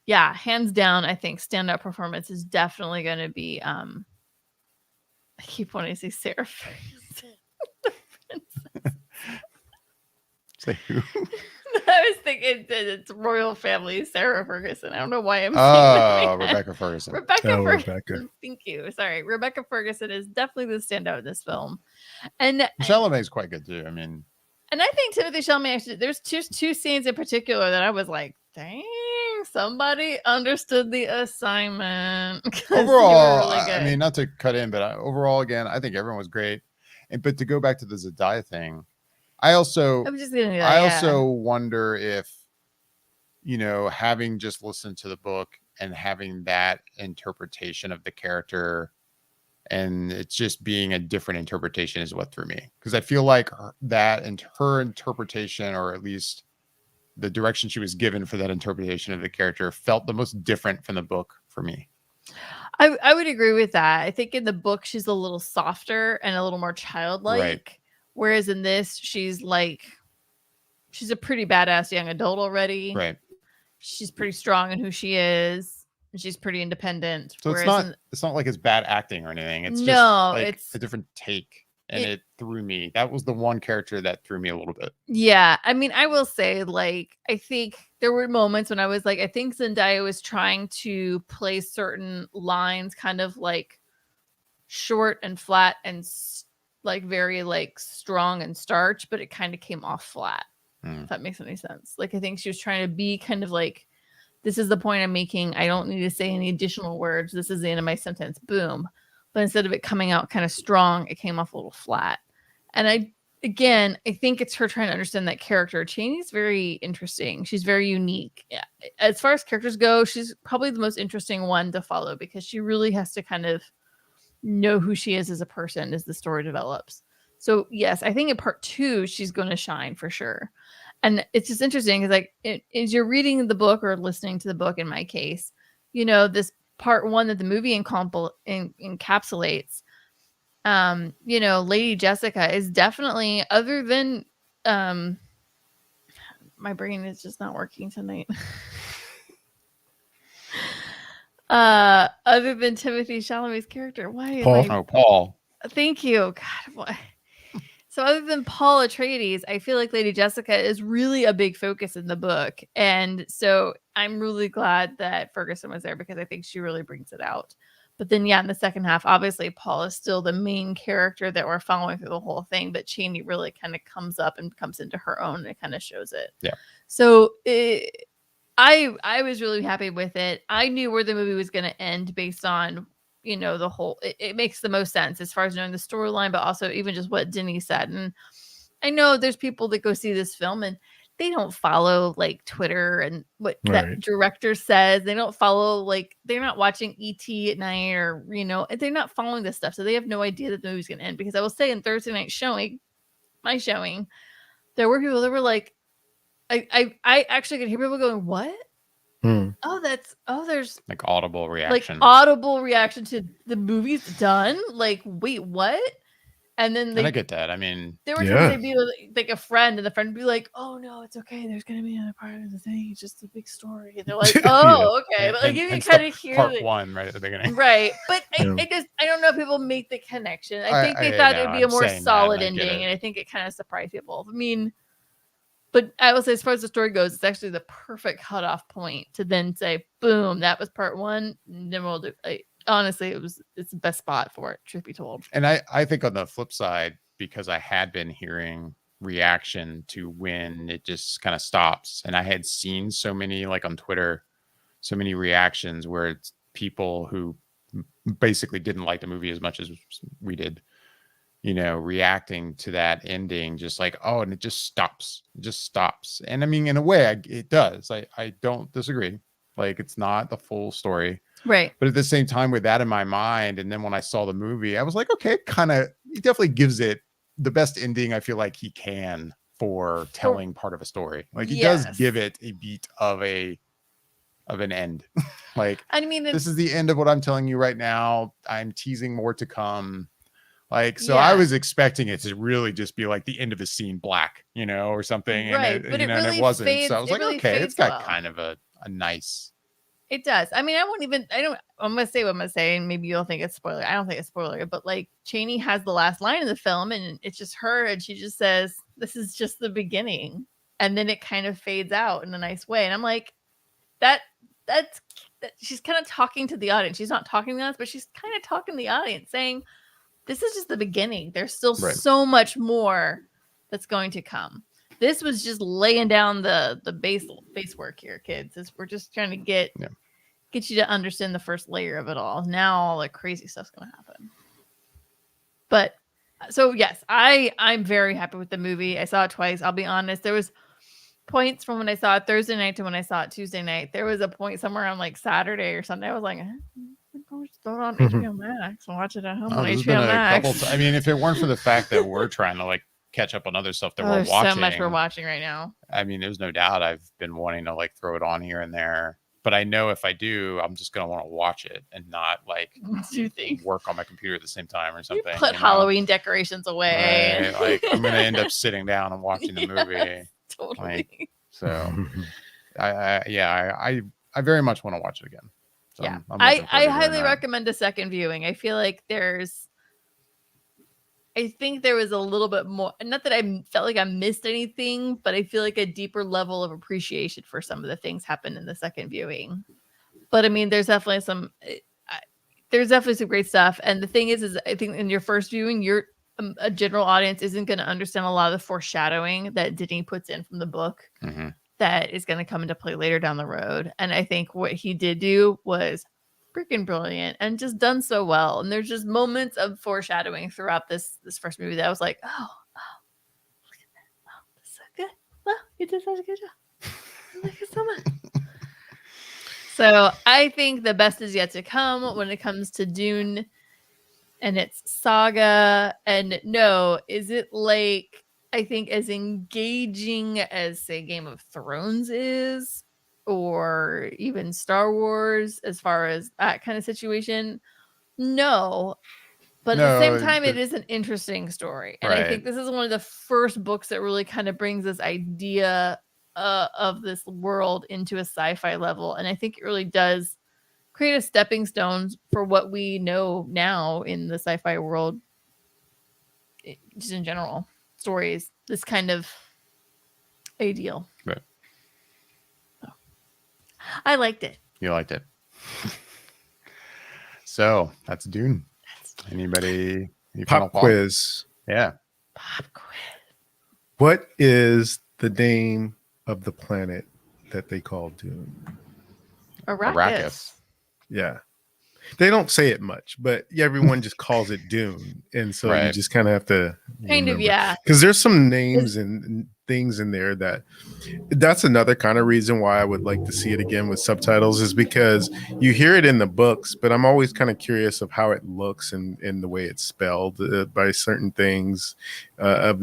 yeah, hands down, I think stand-up performance is definitely going to be, I keep wanting to say Sarah Ferguson. Say who? I was thinking it's royal family Sarah Ferguson. I don't know why I'm saying that. Rebecca Ferguson. Rebecca Ferguson. Rebecca. Thank you. Sorry. Rebecca Ferguson is definitely the standout in this film. And Chalamet's quite good too. I mean, and I think Timothy Chalamet actually, there's two scenes in particular that I was like, dang, somebody understood the assignment. 'Cause they were overall, really good. I mean, not to cut in, but overall, again, I think everyone was great. But to go back to the Zendaya thing, I I'm just gonna do that. I also wonder if, having just listened to the book and having that interpretation of the character, and it's just being a different interpretation is what threw me. Because I feel like that and her interpretation, or at least the direction she was given for that interpretation of the character, felt the most different from the book for me. I would agree with that. I think in the book she's a little softer and a little more childlike. Right. Whereas in this, she's a pretty badass young adult already. Right. She's pretty strong in who she is. And she's pretty independent. So it's not like it's bad acting or anything. It's just like it's a different take. And it threw me. That was the one character that threw me a little bit. Yeah. I mean, I will say, like, I think there were moments when I was like, I think Zendaya was trying to play certain lines kind of like short and flat and like very like strong and starch, but it kind of came off flat. If that makes any sense. Like, I think she was trying to be kind of like, this is the point I'm making. I don't need to say any additional words. This is the end of my sentence. Boom. But instead of it coming out kind of strong, it came off a little flat. And I think it's her trying to understand that character. Chaney's very interesting. She's very unique. Yeah. As far as characters go, she's probably the most interesting one to follow because she really has to kind of know who she is as a person as the story develops. So yes, I think in part 2, she's going to shine for sure. And it's just interesting because, like, as you're reading the book or listening to the book, in my case, this part 1 that the movie encapsulates, Lady Jessica is definitely, other than, my brain is just not working tonight. Other than Timothy Chalamet's character, Paul. Thank you. God, why? So other than Paul Atreides, I feel like Lady Jessica is really a big focus in the book. And so I'm really glad that Ferguson was there because I think she really brings it out. But then, yeah, in the second half, obviously Paul is still the main character that we're following through the whole thing. But Chaney really kind of comes up and comes into her own and it kind of shows it. Yeah. So I was really happy with it. I knew where the movie was going to end based on the whole, it makes the most sense as far as knowing the storyline, but also even just what Denis said. And I know there's people that go see this film and they don't follow like Twitter and what that director says. They don't follow, like, they're not watching ET at night or, they're not following this stuff. So they have no idea that the movie's going to end, because I will say in Thursday night showing, my showing, there were people that were like, I actually could hear people going, what? There's Like audible reaction. to the movie's done. Like, wait, what? And then and I get that. I mean, there were times they'd be like a friend, and the friend would be like, "Oh no, it's okay. There's gonna be another part of the thing. It's just a big story." And they're like, "Oh, okay." But like, you can kind of hear part one right at the beginning, right? But I don't know if people make the connection. I think they thought it'd be a more solid ending, and I think it kind of surprised people. I mean, but I will say, as far as the story goes, it's actually the perfect cutoff point to then say, "Boom, that was part one." And then we'll do. Honestly, it's the best spot for it, truth be told. And I think on the flip side, because I had been hearing reaction to when it just kind of stops, and I had seen so many, like on Twitter, so many reactions where it's people who basically didn't like the movie as much as we did, reacting to that ending, just like, oh, and it just stops. And I mean, in a way, it does. I don't disagree. Like, it's not the full story. Right. But at the same time, with that in my mind, and then when I saw the movie, I was like, okay, he definitely gives it the best ending I feel like he can for telling part of a story. Like, he does give it a beat of an end. Like, I mean, this is the end of what I'm telling you right now. I'm teasing more to come. Like, so I was expecting it to really just be like the end of the scene, black, or something. Right. And it really and it wasn't. fades, so I was like, really okay, it's got well. kind of a nice. It does. I mean, I'm going to say what I'm going to say, and maybe you'll think it's spoiler. I don't think it's spoiler, but like, Chaney has the last line of the film, and it's just her, and she just says, "This is just the beginning." And then it kind of fades out in a nice way. And I'm like, that's she's kind of talking to the audience. She's not talking to us, but she's kind of talking to the audience, saying, this is just the beginning. There's still so much more that's going to come. This was just laying down the base work here, kids. We're just trying to get you to understand the first layer of it all. Now all the crazy stuff's going to happen. But so yes, I'm very happy with the movie. I saw it twice. I'll be honest. There was points from when I saw it Thursday night to when I saw it Tuesday night. There was a point somewhere on like Saturday or something. I was like, just throw it on HBO Max and watch it at home on HBO Max. I mean, if it weren't for the fact that we're trying to like catch up on other stuff that we're watching, so much we're watching right now. I mean, there's no doubt I've been wanting to like throw it on here and there. But I know if I do, I'm just gonna want to watch it and not like work on my computer at the same time or something. You put Halloween decorations away. Right? Like, I'm gonna end up sitting down and watching the movie. Totally. Like, so, I very much want to watch it again. So yeah, I highly recommend a second viewing. I feel like I think there was a little bit more, not that I felt like I missed anything, but I feel like a deeper level of appreciation for some of the things happened in the second viewing. But I mean, there's definitely some great stuff. And the thing is I think in your first viewing, a general audience isn't going to understand a lot of the foreshadowing that Denis puts in from the book that is going to come into play later down the road. And I think what he did do was freaking brilliant and just done so well. And there's just moments of foreshadowing throughout this first movie that I was like, oh, look at that. Oh, that's so good. Well, you did such a good job. I like it so much. So I think the best is yet to come when it comes to Dune and its saga. And no, is it like, I think as engaging as say Game of Thrones is, or even Star Wars as far as that kind of situation? No. But at the same time, it is an interesting story. And I think this is one of the first books that really kind of brings this idea of this world into a sci-fi level. And I think it really does create a stepping stone for what we know now in the sci-fi world, just in general. Stories, this kind of ideal. Right. I liked it. You liked it. So that's Dune. Anybody? Pop quiz. Yeah. Pop quiz. What is the name of the planet that they call Dune? Arrakis. Yeah. They don't say it much, but everyone just calls it Dune. And so you just kind of have to remember. Yeah. Because there's some names and things in there that's another kind of reason why I would like to see it again with subtitles, is because you hear it in the books, but I'm always kind of curious of how it looks and the way it's spelled by certain things,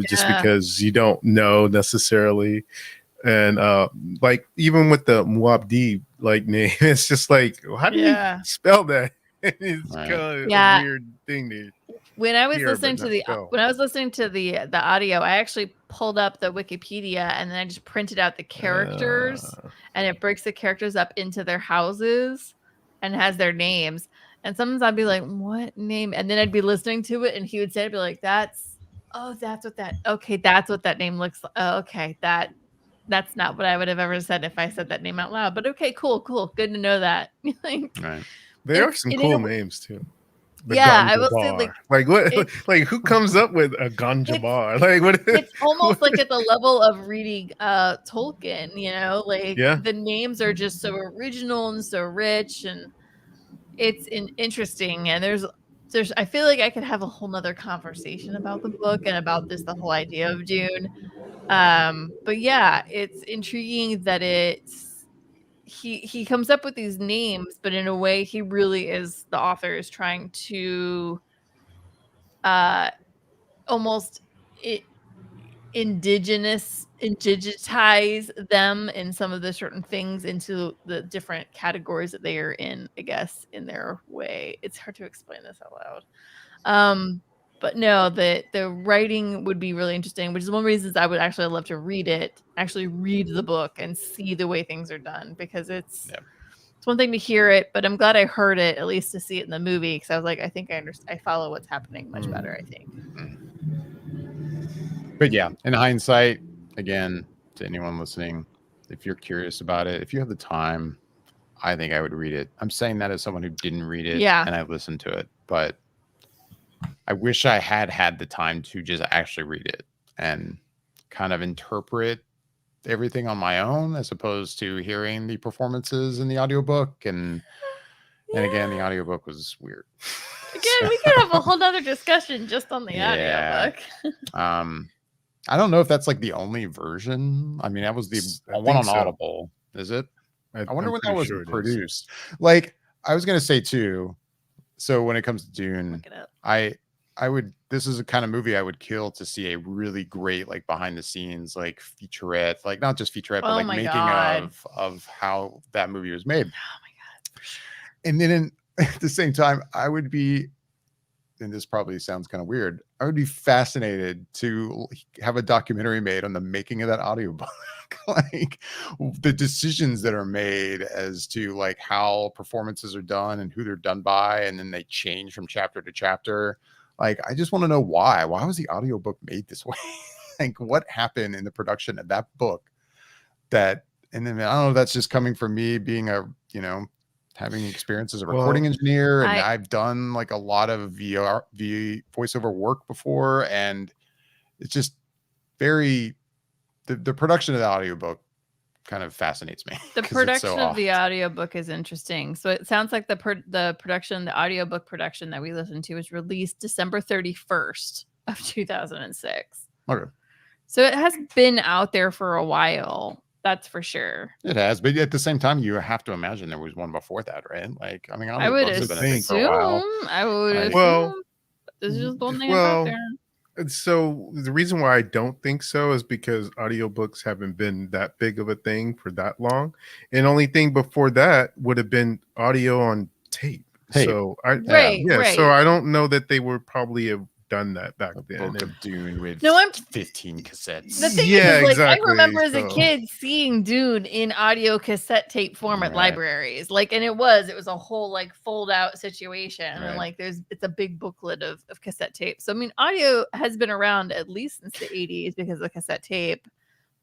just because you don't know necessarily. And like even with the Muad'Dib like name, it's just like, how do you spell that? It's kind of a weird thing to when I was hear, listening but to not the spell. when I was listening to the audio, I actually pulled up the Wikipedia and then I just printed out the characters and it breaks the characters up into their houses and has their names. And sometimes I'd be like, what name? And then I'd be listening to it and he would say, I'd be like, that's what that name looks like. Oh, okay. That's not what I would have ever said if I said that name out loud. But okay, cool. Good to know that. Like, Right. There are some cool names too. The I will say like what? Like who comes up with a ganja bar? Like what? It's almost like at the level of reading Tolkien. You know, like the names are just so original and so rich, and it's interesting. And there's I feel like I could have a whole nother conversation about the book and about the whole idea of Dune. But yeah, it's intriguing that he comes up with these names, but in a way he really is, the author is trying to almost indigitize them in some of the certain things into the different categories that they are in, I guess, in their way. It's hard to explain this out loud. But no, the writing would be really interesting, which is one of the reasons I would actually love to read the book and see the way things are done, because it's one thing to hear it, but I'm glad I heard it, at least to see it in the movie, because I was like, I think I follow what's happening much better, I think. But yeah, in hindsight, again, to anyone listening, if you're curious about it, if you have the time, I think I would read it. I'm saying that as someone who didn't read it and I listened to it, but I wish I had the time to just actually read it and kind of interpret everything on my own, as opposed to hearing the performances in the audiobook. And again, the audiobook was weird. Again, we could have a whole nother discussion just on the audiobook. I don't know if that's like the only version. I mean, that was the one on Audible. Is it? I wonder when that was produced. Like, I was gonna say too. So when it comes to Dune, I would. This is a kind of movie I would kill to see a really great, like, behind the scenes, like, featurette, like not just featurette, but like making of how that movie was made. Oh my god! For sure. And then at the same time, I would be, and this probably sounds kind of weird, I would be fascinated to have a documentary made on the making of that audiobook. Like the decisions that are made as to like how performances are done and who they're done by, and then they change from chapter to chapter. Like, I just want to know why was the audiobook made this way? Like, what happened in the production of that book that, and then I don't know if that's just coming from me being a, having experience as a recording engineer, and I've done like a lot of voiceover work before, and it's just very, the production of the audiobook kind of fascinates me. The production of the audiobook is interesting. So it sounds like the audiobook production that we listened to was released December 31st of 2006. Okay. So it has been out there for a while. That's for sure. It has, but at the same time, you have to imagine there was one before that, right? Like, I mean, I would assume. Well, this is just the one thing out there. So the reason why I don't think so is because audiobooks haven't been that big of a thing for that long. And only thing before that would have been audio on tape. So so I don't know that they would probably have done that back then. Book of Dune with 15 cassettes. The thing is, like, exactly. I remember as a kid seeing Dune in audio cassette tape form at libraries. Like, and it was a whole like fold out situation. And like it's a big booklet of cassette tape. So I mean, audio has been around at least since the 80s because of cassette tape.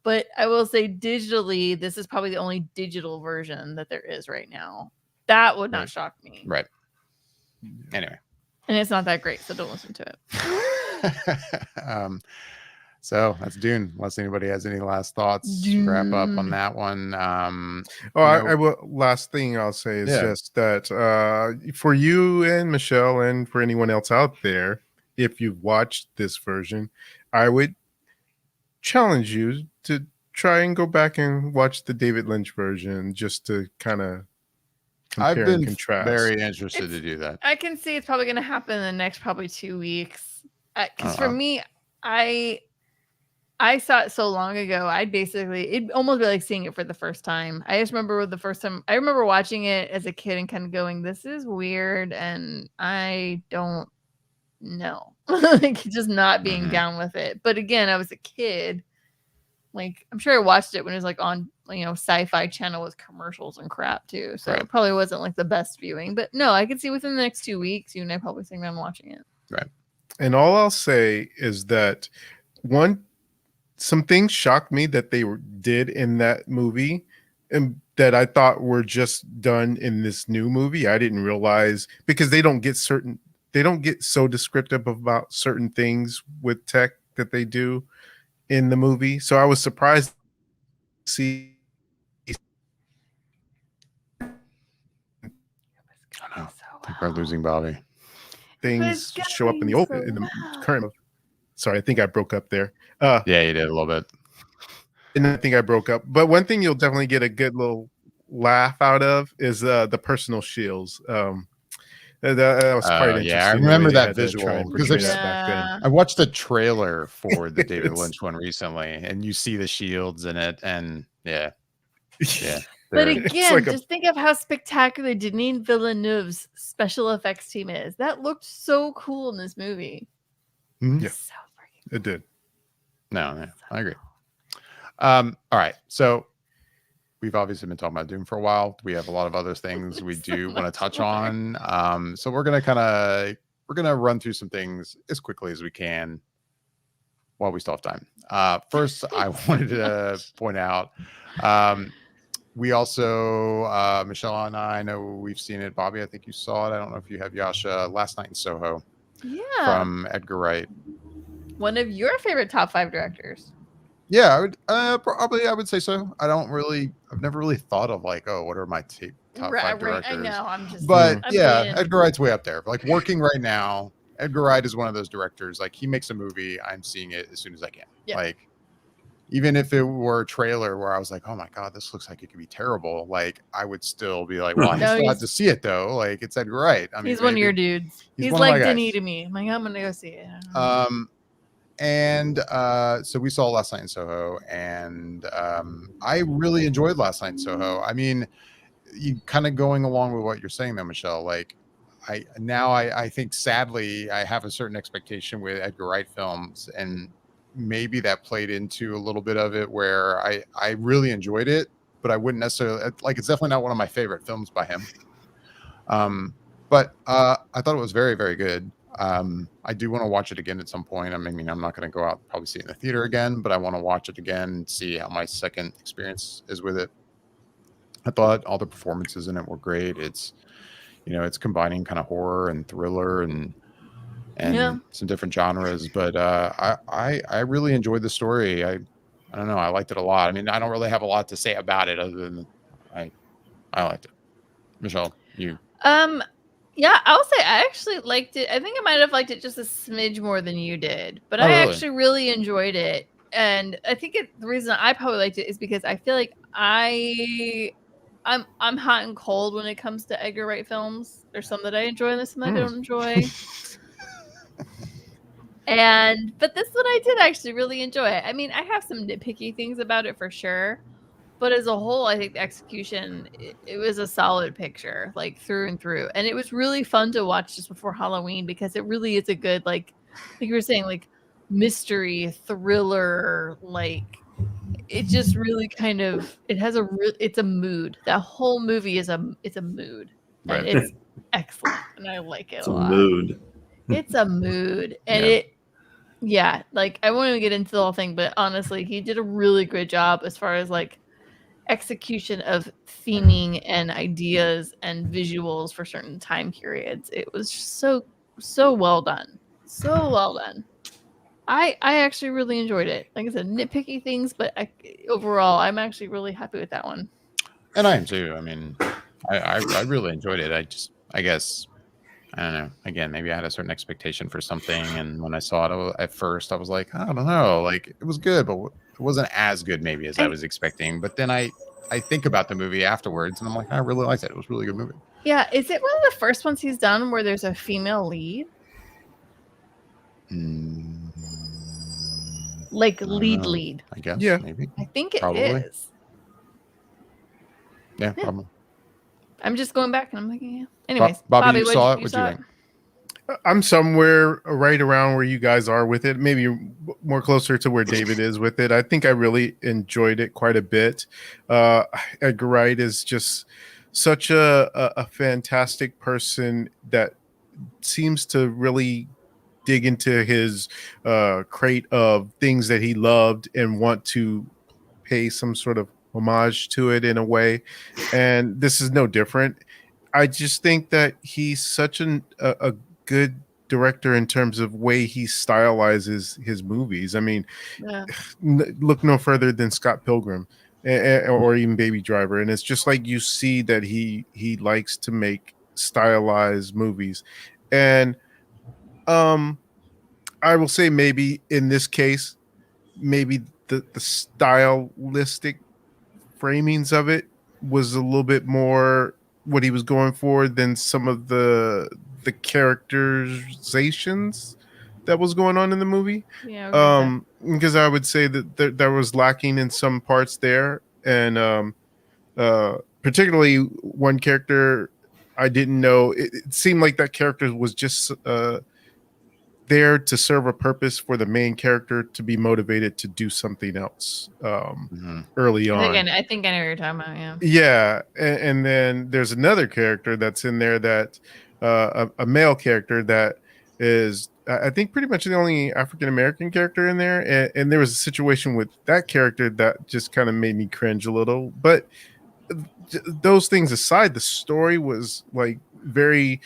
But I will say digitally, this is probably the only digital version that there is right now. That would not shock me. Right. Anyway. And it's not that great, so don't listen to it. So that's Dune. Unless anybody has any last thoughts, wrap up on that one. I will. Last thing I'll say is just that for you and Michelle, and for anyone else out there, if you've watched this version, I would challenge you to try and go back and watch the David Lynch version, just to kind of. I've been very interested to do that. I can see it's probably going to happen in the next probably 2 weeks. Because for me, I I saw it so long ago. It'd almost be like seeing it for the first time. I just remember the first time I remember watching it as a kid and kind of going, "This is weird," and I don't know, like just not being down with it. But again, I was a kid. Like I'm sure I watched it when it was like on, Sci-Fi Channel with commercials and crap too. So it probably wasn't like the best viewing. But no, I could see within the next 2 weeks, you and I probably sitting down watching it. Right. And all I'll say is that some things shocked me that they did in that movie and that I thought were just done in this new movie. I didn't realize because they don't get so descriptive about certain things with tech that they do in the movie. So I was surprised to see I think we're losing Bobby. Things show up in the open in the current. Sorry, I think I broke up there. Yeah, you did a little bit. And I think I broke up. But one thing you'll definitely get a good little laugh out of is the personal shields. That was quite interesting. Yeah, I remember that visual because I watched the trailer for the David Lynch one recently, and you see the shields in it, and yeah. But again, just think of how spectacular Denis Villeneuve's special effects team is. That looked so cool in this movie. Yeah, so it did. No, I agree. All right, so we've obviously been talking about Dune for a while. We have a lot of other things we do want to touch on. So we're gonna run through some things as quickly as we can while we still have time. First, I wanted to point out we also Michelle and I know we've seen it. Bobby, I think you saw it. I don't know if you have, Jascha. Last Night in Soho. Yeah. From Edgar Wright. One of your favorite top 5 directors. Yeah, I would I would say so. I've never really thought of like, oh, what are my top 5 directors? I know, I'm Edgar Wright's way up there. Like working right now, Edgar Wright is one of those directors. Like he makes a movie, I'm seeing it as soon as I can. Yeah. Like even if it were a trailer where I was like, oh my God, this looks like it could be terrible. Like I would still be like, well, I still have to see it though. Like it's Edgar Wright. I mean, he's one of your dudes. He's like Denis to me. I'm like, I'm gonna go see it. And so we saw Last Night in Soho, and I really enjoyed Last Night in Soho. I mean, you kind of going along with what you're saying though, Michelle, like I think sadly I have a certain expectation with Edgar Wright films, and maybe that played into a little bit of it where I really enjoyed it, but I wouldn't necessarily like, it's definitely not one of my favorite films by him. But I thought it was very, very good. I do want to watch it again at some point. I mean, I'm not going to go out and probably see it in the theater again, but I want to watch it again and see how my second experience is with it. I thought all the performances in it were great. It's, it's combining kind of horror and thriller and some different genres, but I really enjoyed the story. I don't know. I liked it a lot. I mean, I don't really have a lot to say about it other than I liked it. Michelle, you? Yeah, I'll say I actually liked it. I think I might have liked it just a smidge more than you did, but I actually really enjoyed it. And I think the reason I probably liked it is because I feel like I'm hot and cold when it comes to Edgar Wright films. There's some that I enjoy and there's some that I don't enjoy. But this one I did actually really enjoy it. I mean, I have some nitpicky things about it for sure. But as a whole, I think the execution, it was a solid picture, like through and through. And it was really fun to watch just before Halloween because it really is a good, like you were saying, like mystery, thriller, like it just really kind of, it's a mood. That whole movie is it's a mood. Right. And it's excellent. And I like it it's a lot. Mood. It's a mood. And like I won't even get into the whole thing, but honestly, he did a really good job as far as like execution of theming and ideas and visuals for certain time periods. It was so well done. So well done. I actually really enjoyed it. Like I said, nitpicky things, but overall, I'm actually really happy with that one. And I am too. I mean, I really enjoyed it. I guess, I don't know. Again, maybe I had a certain expectation for something, and when I saw it at first, I was like, I don't know. Like it was good, but it wasn't as good maybe as I was expecting. But then I think about the movie afterwards, and I'm like, I really liked it. It was a really good movie. Yeah, is it one of the first ones he's done where there's a female lead? Like I don't lead know. lead. I guess. Yeah. Maybe. I think it Probably. is. Yeah, probably. I'm just going back and I'm like, yeah. Anyways, Bobby, you what'd saw it. you What'd saw you it? think? I'm somewhere right around where you guys are with it, maybe more closer to where David is with it. I think I really enjoyed it quite a bit. Edgar Wright is just such a fantastic person that seems to really dig into his crate of things that he loved and want to pay some sort of homage to it in a way. And this is no different. I just think that he's such a good director in terms of way he stylizes his movies. I mean, Yeah. look no further than Scott Pilgrim or even Baby Driver, and it's just like you see that he likes to make stylized movies. And I will say maybe in this case, maybe the stylistic framings of it was a little bit more what he was going for than some of the characterizations that was going on in the movie. Yeah. I agree with Because I would say that there was lacking in some parts there, and particularly one character I didn't know. It seemed like that character was just there to serve a purpose for the main character to be motivated to do something else early that. on. I think I know what you're talking about. Yeah. Yeah, and then there's another character that's in there that a male character that is I think pretty much the only African American character in there, and there was a situation with that character that just kind of made me cringe a little. But those things aside, the story was like very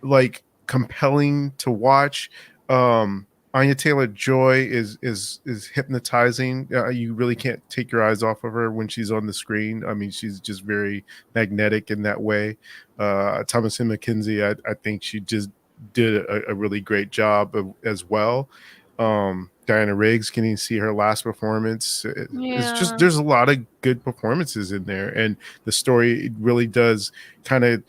like compelling to watch. Anya Taylor-Joy is hypnotizing. You really can't take your eyes off of her when she's on the screen. I mean, she's just very magnetic in that way. Thomasin McKenzie, I think she just did a really great job as well. Diana Riggs, can you see her last performance? It's just there's a lot of good performances in there, and the story really does kind of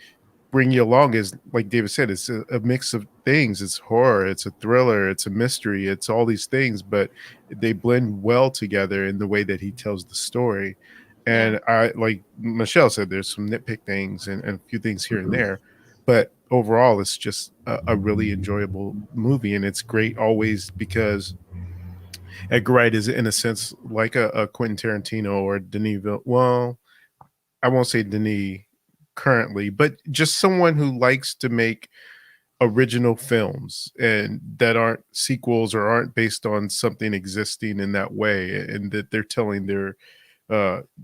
bring you along. Is like David said, it's a mix of things. It's horror, it's a thriller, it's a mystery, it's all these things, but they blend well together in the way that he tells the story. And I, like Michelle said, there's some nitpick things and a few things here and there, but overall it's just a really enjoyable movie. And it's great always because Edgar Wright is in a sense like a Quentin Tarantino or Denis Villeneuve. Well, I won't say Denis currently, but just someone who likes to make original films and that aren't sequels or aren't based on something existing in that way, and that they're telling their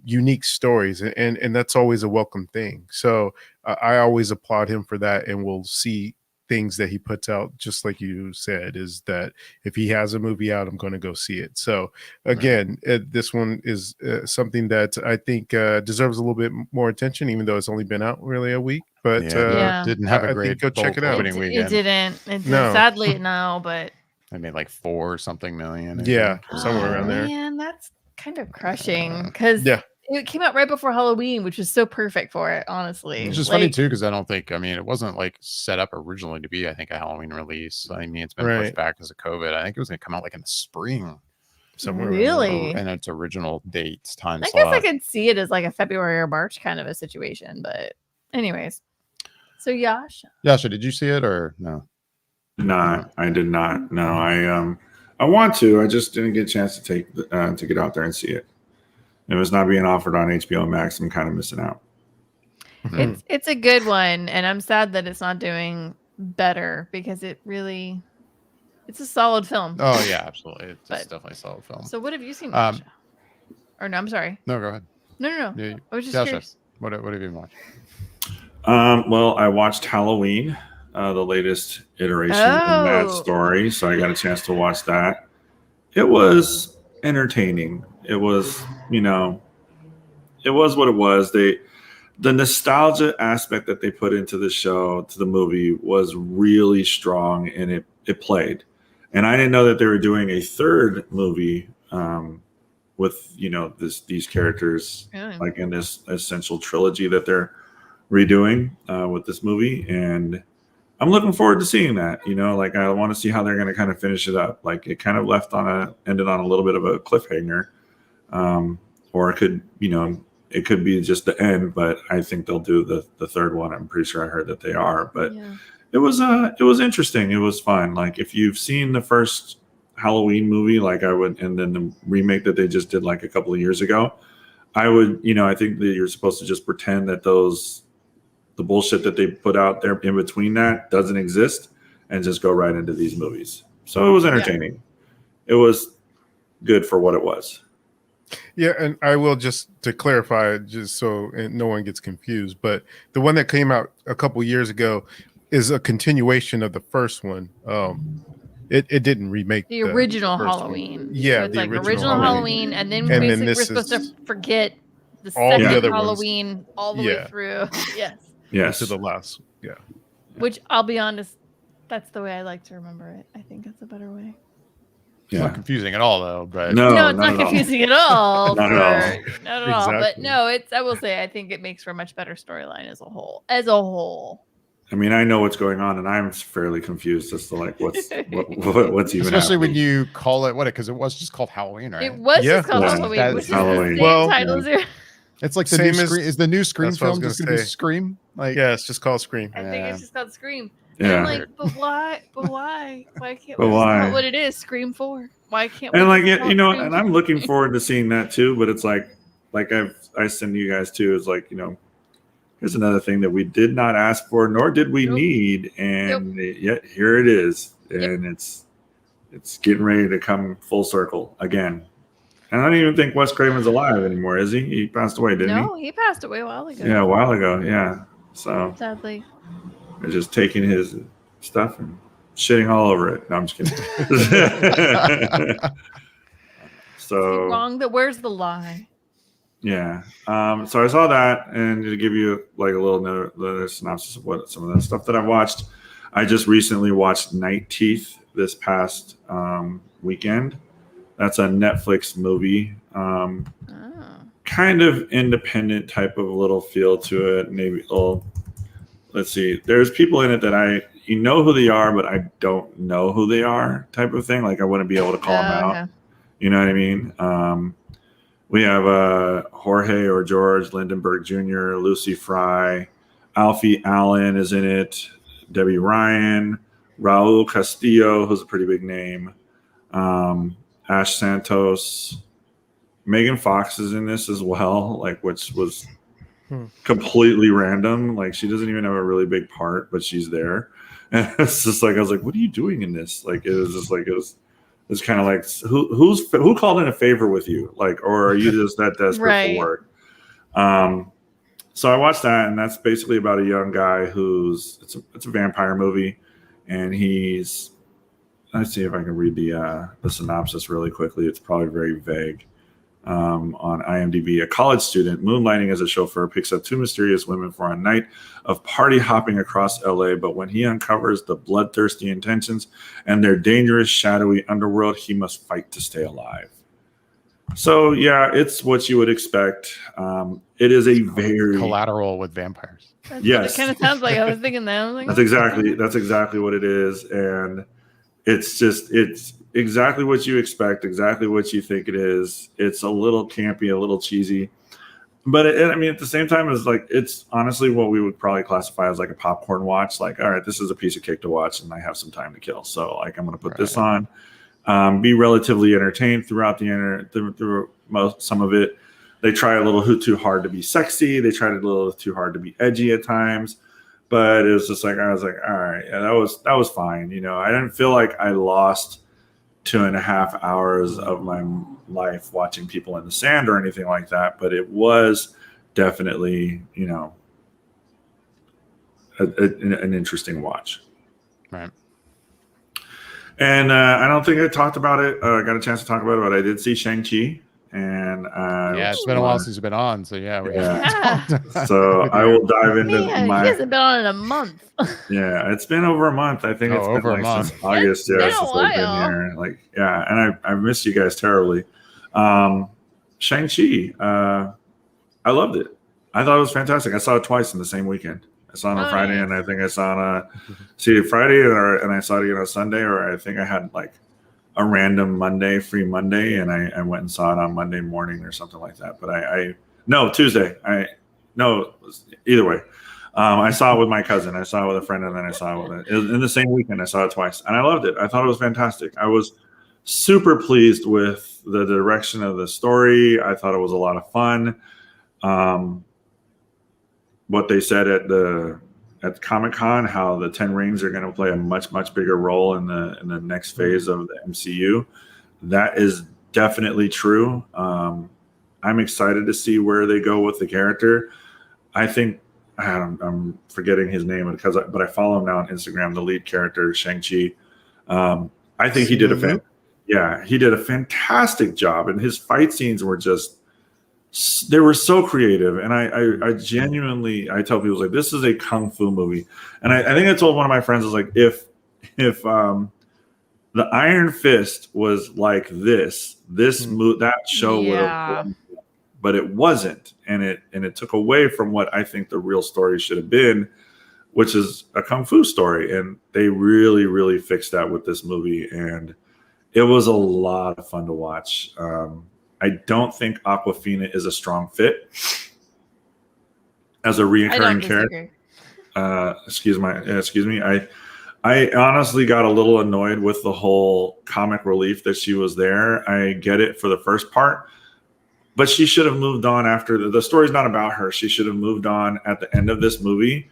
unique stories, and that's always a welcome thing. So I always applaud him for that, and we'll see things that he puts out, just like you said, is that if he has a movie out, I'm going to go see it. So again, this one is something that I think deserves a little bit more attention, even though it's only been out really a week. But didn't have a I great think go check it out. opening weekend. It didn't. No. Sadly, no. But I made like 4 something million. I Yeah, think, or somewhere around there. Man, that's kind of crushing because Yeah. it came out right before Halloween, which was so perfect for it, honestly. Which is funny too, because I don't think, I mean, it wasn't like set up originally to be, I think, a Halloween release. I mean, it's been pushed back because of COVID. I think it was going to come out like in the spring. Somewhere Really? And its original dates, time I slot. guess I could see it as like a February or March kind of a situation, but anyways. So Jascha, did you see it or no? No, I did not. No, I want to. I just didn't get a chance to get out there and see it. It was not being offered on HBO Max. I'm kind of missing out. It's a good one, and I'm sad that it's not doing better because it's a solid film. Oh yeah, absolutely. It's definitely a solid film. So what have you seen, Jascha? Or no, I'm sorry. No, go ahead. No. Yeah, I was just Jascha, curious. what have you been watching? Well, I watched Halloween, the latest iteration in that story, so I got a chance to watch that. It was entertaining. It was, it was what it was. The nostalgia aspect that they put into the show, to the movie, was really strong, and it played. And I didn't know that they were doing a third movie with these characters, like in this essential trilogy that they're redoing with this movie. And I'm looking forward to seeing that. Like I want to see how they're going to kind of finish it up. Like it kind of ended on a little bit of a cliffhanger, or it could, it could be just the end. But I think they'll do the third one. I'm pretty sure I heard that they are. But it was interesting. It was fun. Like if you've seen the first Halloween movie, like I would, and then the remake that they just did like a couple of years ago, I would, I think that you're supposed to just pretend that the bullshit that they put out there in between that doesn't exist and just go right into these movies. So it was entertaining. It was good for what it was. Yeah, and I will just to clarify, just so no one gets confused, but the one that came out a couple years ago is a continuation of the first one. It didn't remake the original Halloween. One. Yeah, so it's the like original Halloween, and then basically we're supposed to forget the all second the other Halloween ones. all the way through. Yes. To the last. Yeah. Which I'll be honest, that's the way I like to remember it. I think it's a better way. It's not confusing at all, though. But no, it's not confusing at all. Not at all. Not at all. But no, I will say, I think it makes for a much better storyline as a whole. I mean, I know what's going on, and I'm fairly confused as to like what's even. Especially happening. when you call it because it was just called Halloween, right? It was just called Halloween, which is Halloween. the same title as it's like the new Scream. Is the new Scream film just going to be Scream? Like, yeah, it's just called Scream. I think it's just called Scream. Yeah. And I'm like, but why? Why can't we But why? know what it is? Scream 4. Why can't we? And like just call it and Scream I'm looking forward to seeing that too. But it's like I send you guys too. Is like here's another thing that we did not ask for, nor did we need, and yet here it is, and it's getting ready to come full circle again. And I don't even think Wes Craven's alive anymore, is he? He passed away, didn't he? No, he passed away a while ago. Yeah, a while ago. Yeah. So sadly, they're just taking his stuff and shitting all over it. No, I'm just kidding. So wrong. Where's the lie? Yeah. So I saw that, and to give you like a little synopsis of what some of the stuff that I've watched, I just recently watched Night Teeth this past weekend. That's a Netflix movie. Kind of independent type of little feel to it. Maybe let's see. There's people in it that you know who they are, but I don't know who they are type of thing. Like I wouldn't be able to call them out. Okay. You know what I mean? We have Jorge or George Lindenberg Jr., Lucy Fry, Alfie Allen is in it, Debbie Ryan, Raul Castillo, who's a pretty big name, Ash Santos, Megan Fox is in this as well, like which was completely random. Like she doesn't even have a really big part, but she's there. And it's just like I was like, what are you doing in this? Like it was just like it's kind of like who called in a favor with you, like, or are you just that desperate for work? So I watched that, and that's basically about a young guy it's a vampire movie, and let's see if I can read the synopsis really quickly. It's probably very vague. On IMDb, a college student moonlighting as a chauffeur picks up two mysterious women for a night of party hopping across LA, but when he uncovers the bloodthirsty intentions and their dangerous, shadowy underworld, he must fight to stay alive. So yeah, it's what you would expect. It is a very Collateral with vampires. That's yes, what it kind of sounds like. I was thinking that. I was like, that's exactly what it is, and it's exactly what you expect, exactly what you think it is. It's a little campy, a little cheesy, but I mean, at the same time, it's honestly what we would probably classify as like a popcorn watch. Like, all right, this is a piece of cake to watch, and I have some time to kill, so like I'm going to put this on, be relatively entertained throughout through some of it. They try a little too hard to be sexy. They tried a little too hard to be edgy at times. But it was just like, I was like, all right, yeah, that was fine. I didn't feel like I lost 2.5 hours of my life watching people in the sand or anything like that. But it was definitely, an interesting watch. Right. And I don't think I talked about it. I got a chance to talk about it, but I did see Shang-Chi. And it's been a while since you've been on, so so I will dive into he hasn't been on in a month. Yeah, it's been over a month. I think it's been over like a month. Since August. Since I've been here. Like, yeah, and I missed you guys terribly. Shang-Chi, I loved it. I thought it was fantastic. I saw it twice in the same weekend. I saw it on Oh, Friday, nice. and I think I saw it on Friday, and I saw it again on Sunday, or I think I had like a random free Monday, and I went and saw it on Monday morning or something like that. But no, Tuesday. Either way. I saw it with my cousin. I saw it with a friend, and then I saw it in the same weekend. I saw it twice, and I loved it. I thought it was fantastic. I was super pleased with the direction of the story. I thought it was a lot of fun. What they said at Comic-Con, how the 10 Rings are going to play a much bigger role in the next phase of the MCU. That is definitely true. I'm excited to see where they go with the character. I think I'm forgetting his name but I follow him now on Instagram. The lead character, Shang-Chi. I think he did a fantastic job, and his fight scenes were they were so creative. And I genuinely, I tell people, like, this is a kung fu movie. And I think I told one of my friends, I was like, if the Iron Fist was like that show would have, but it wasn't, and it took away from what I think the real story should have been, which is a kung fu story. And they really fixed that with this movie, and it was a lot of fun to watch. I don't think Awkwafina is a strong fit as a reoccurring character. Excuse me. I honestly got a little annoyed with the whole comic relief that she was there. I get it for the first part, but she should have moved on after the story's not about her. She should have moved on at the end of this movie.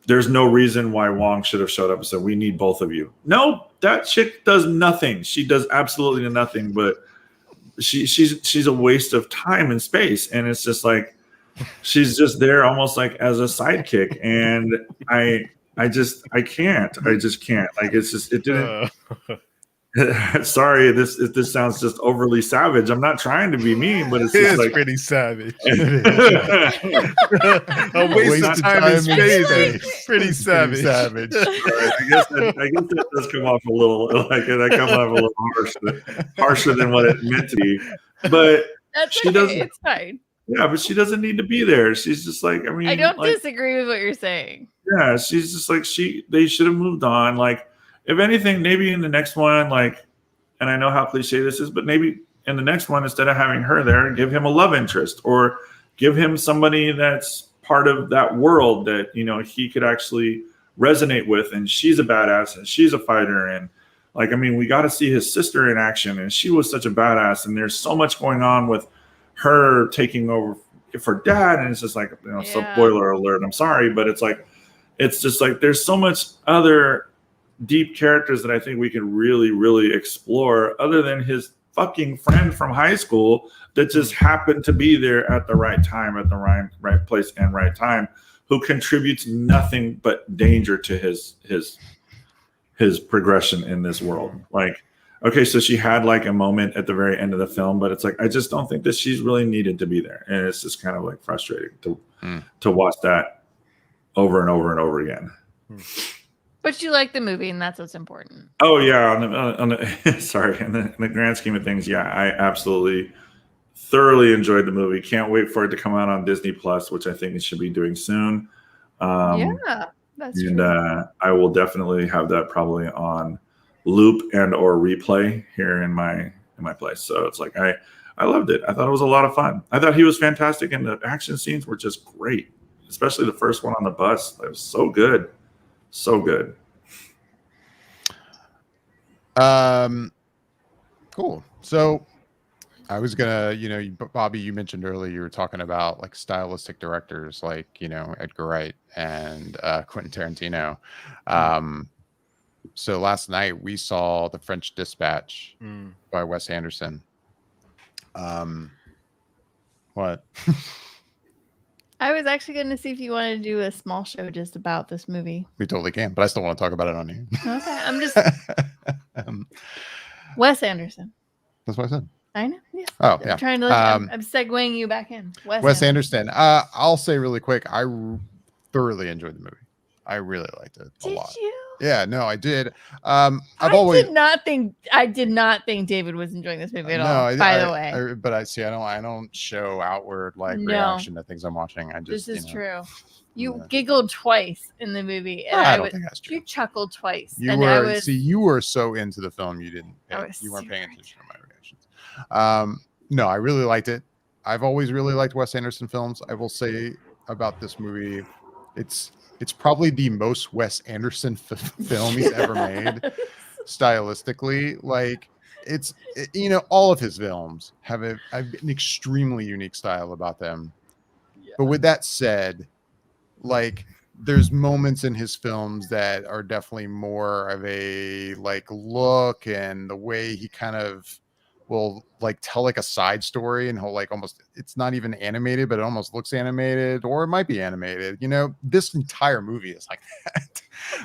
There's no reason why Wong should have showed up and said, "We need both of you." No, that chick does nothing. She does absolutely nothing, but she's a waste of time and space. And it's just like, she's just there almost like as a sidekick. And I just can't. Like, it didn't. Sorry, this sounds just overly savage. I'm not trying to be mean, but it's just like pretty savage. A waste of time and space. Pretty savage. Savage. I guess that does come off a little harsher than what it meant to be. But That's okay. It's fine. Yeah, but she doesn't need to be there. She's just like, I mean, I don't disagree with what you're saying. Yeah, she's just like, they should have moved on. Like, if anything, maybe in the next one, like, and I know how cliche this is, but maybe in the next one, instead of having her there, give him a love interest, or give him somebody that's part of that world that, you know, he could actually resonate with. And she's a badass and she's a fighter. And like, I mean, we got to see his sister in action, and she was such a badass. And there's so much going on with her taking over for dad. And it's just like, you know, spoiler alert, I'm sorry, but it's just like, there's so much other deep characters that I think we can really explore, other than his fucking friend from high school that just happened to be there at the right time, at the right place and right time, who contributes nothing but danger to his progression in this world. Like, okay, so she had like a moment at the very end of the film, but it's like, I just don't think that she's really needed to be there. And it's just kind of like frustrating to watch that over and over and over again. But you like the movie, and that's what's important. Oh yeah, on the grand scheme of things, yeah, I absolutely thoroughly enjoyed the movie. Can't wait for it to come out on Disney Plus, which I think it should be doing soon. That's true. And I will definitely have that probably on loop and or replay here in my place. So it's like, I loved it. I thought it was a lot of fun. I thought he was fantastic, and the action scenes were just great, especially the first one on the bus. It was so good. So good. Cool. So I was gonna, Bobby, you mentioned earlier, you were talking about like stylistic directors like, Edgar Wright and Quentin Tarantino. So last night we saw The French Dispatch by Wes Anderson. What? I was actually going to see if you wanted to do a small show just about this movie. We totally can, but I still want to talk about it on here. Okay, I'm just Wes Anderson. That's what I said. I know. Yeah. Oh, yeah. I'm trying to. I'm segueing you back in. Wes Anderson. I'll say really quick. I thoroughly enjoyed the movie. I really liked it a lot. Did you? Yeah, no, I did. I did not think David was enjoying this movie at no, all. By the way, but I see. I don't show outward like No. reaction to things I'm watching. I just, this is true. You yeah. giggled twice in the movie, and I don't think that's true. you chuckled twice. You and were you were so into the film you weren't paying attention to my reactions. No, I really liked it. I've always really liked Wes Anderson films. I will say about this movie, it's probably the most Wes Anderson film he's ever made stylistically. Like all of his films have an extremely unique style about them. Yeah. But with that said, like there's moments in his films that are definitely more of a like look, and the way he kind of will like tell like a side story, and he'll like almost, it's not even animated, but it almost looks animated, or it might be animated. This entire movie is like that.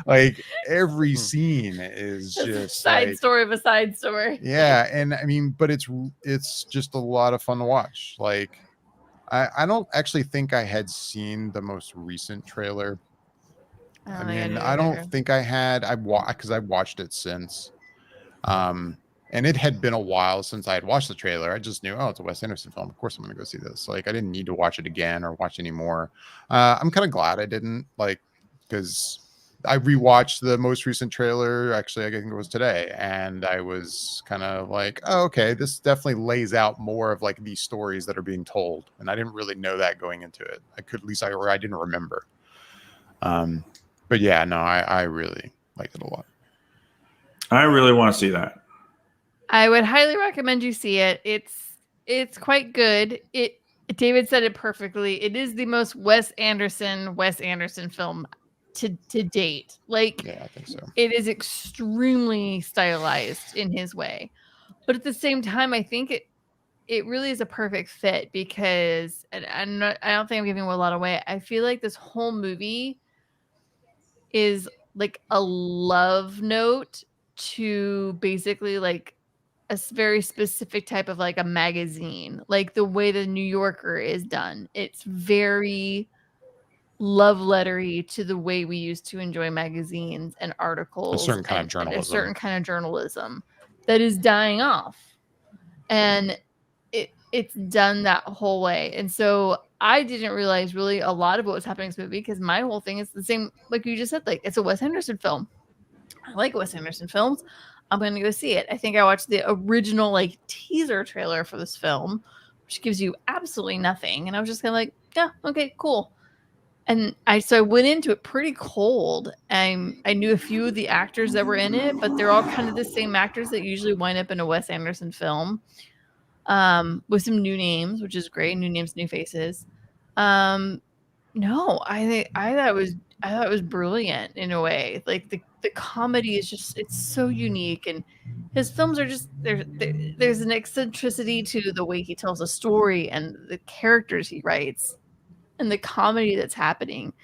Like every scene is That's just a side like, story of a side story. yeah. And I mean, but it's just a lot of fun to watch. Like I don't actually think I had seen the most recent trailer. I don't think I had. Because I watched it since. And it had been a while since I had watched the trailer. I just knew, oh, it's a Wes Anderson film. Of course I'm going to go see this. Like, I didn't need to watch it again or watch any more. I'm kind of glad I didn't, like, because I rewatched the most recent trailer. Actually, I think it was today. And I was kind of like, oh, okay, this definitely lays out more of like these stories that are being told. And I didn't really know that going into it. I didn't remember. But yeah, no, I really liked it a lot. I really want to see that. I would highly recommend you see it. It's quite good. David said it perfectly. It is the most Wes Anderson film to date. Like, yeah, I think so. It is extremely stylized in his way, but at the same time, I think it really is a perfect fit because, and I don't think I'm giving a lot away. I feel like this whole movie is like a love note to basically like a very specific type of like a magazine, like the way the New Yorker is done. It's very love lettery to the way we used to enjoy magazines and articles. A certain kind of journalism that is dying off, and it's done that whole way. And so I didn't realize really a lot of what was happening in this movie, because my whole thing is the same, like you just said, like it's a Wes Anderson film. I like Wes Anderson films. I'm going to go see it. I think I watched the original like teaser trailer for this film, which gives you absolutely nothing. And I was just kind of like, yeah, okay, cool. And I went into it pretty cold. And I knew a few of the actors that were in it, but they're all kind of the same actors that usually wind up in a Wes Anderson film, with some new names, which is great. New names, new faces. No, I thought it was brilliant in a way. Like the comedy is just, it's so unique, and his films are just there's an eccentricity to the way he tells a story and the characters he writes and the comedy that's happening.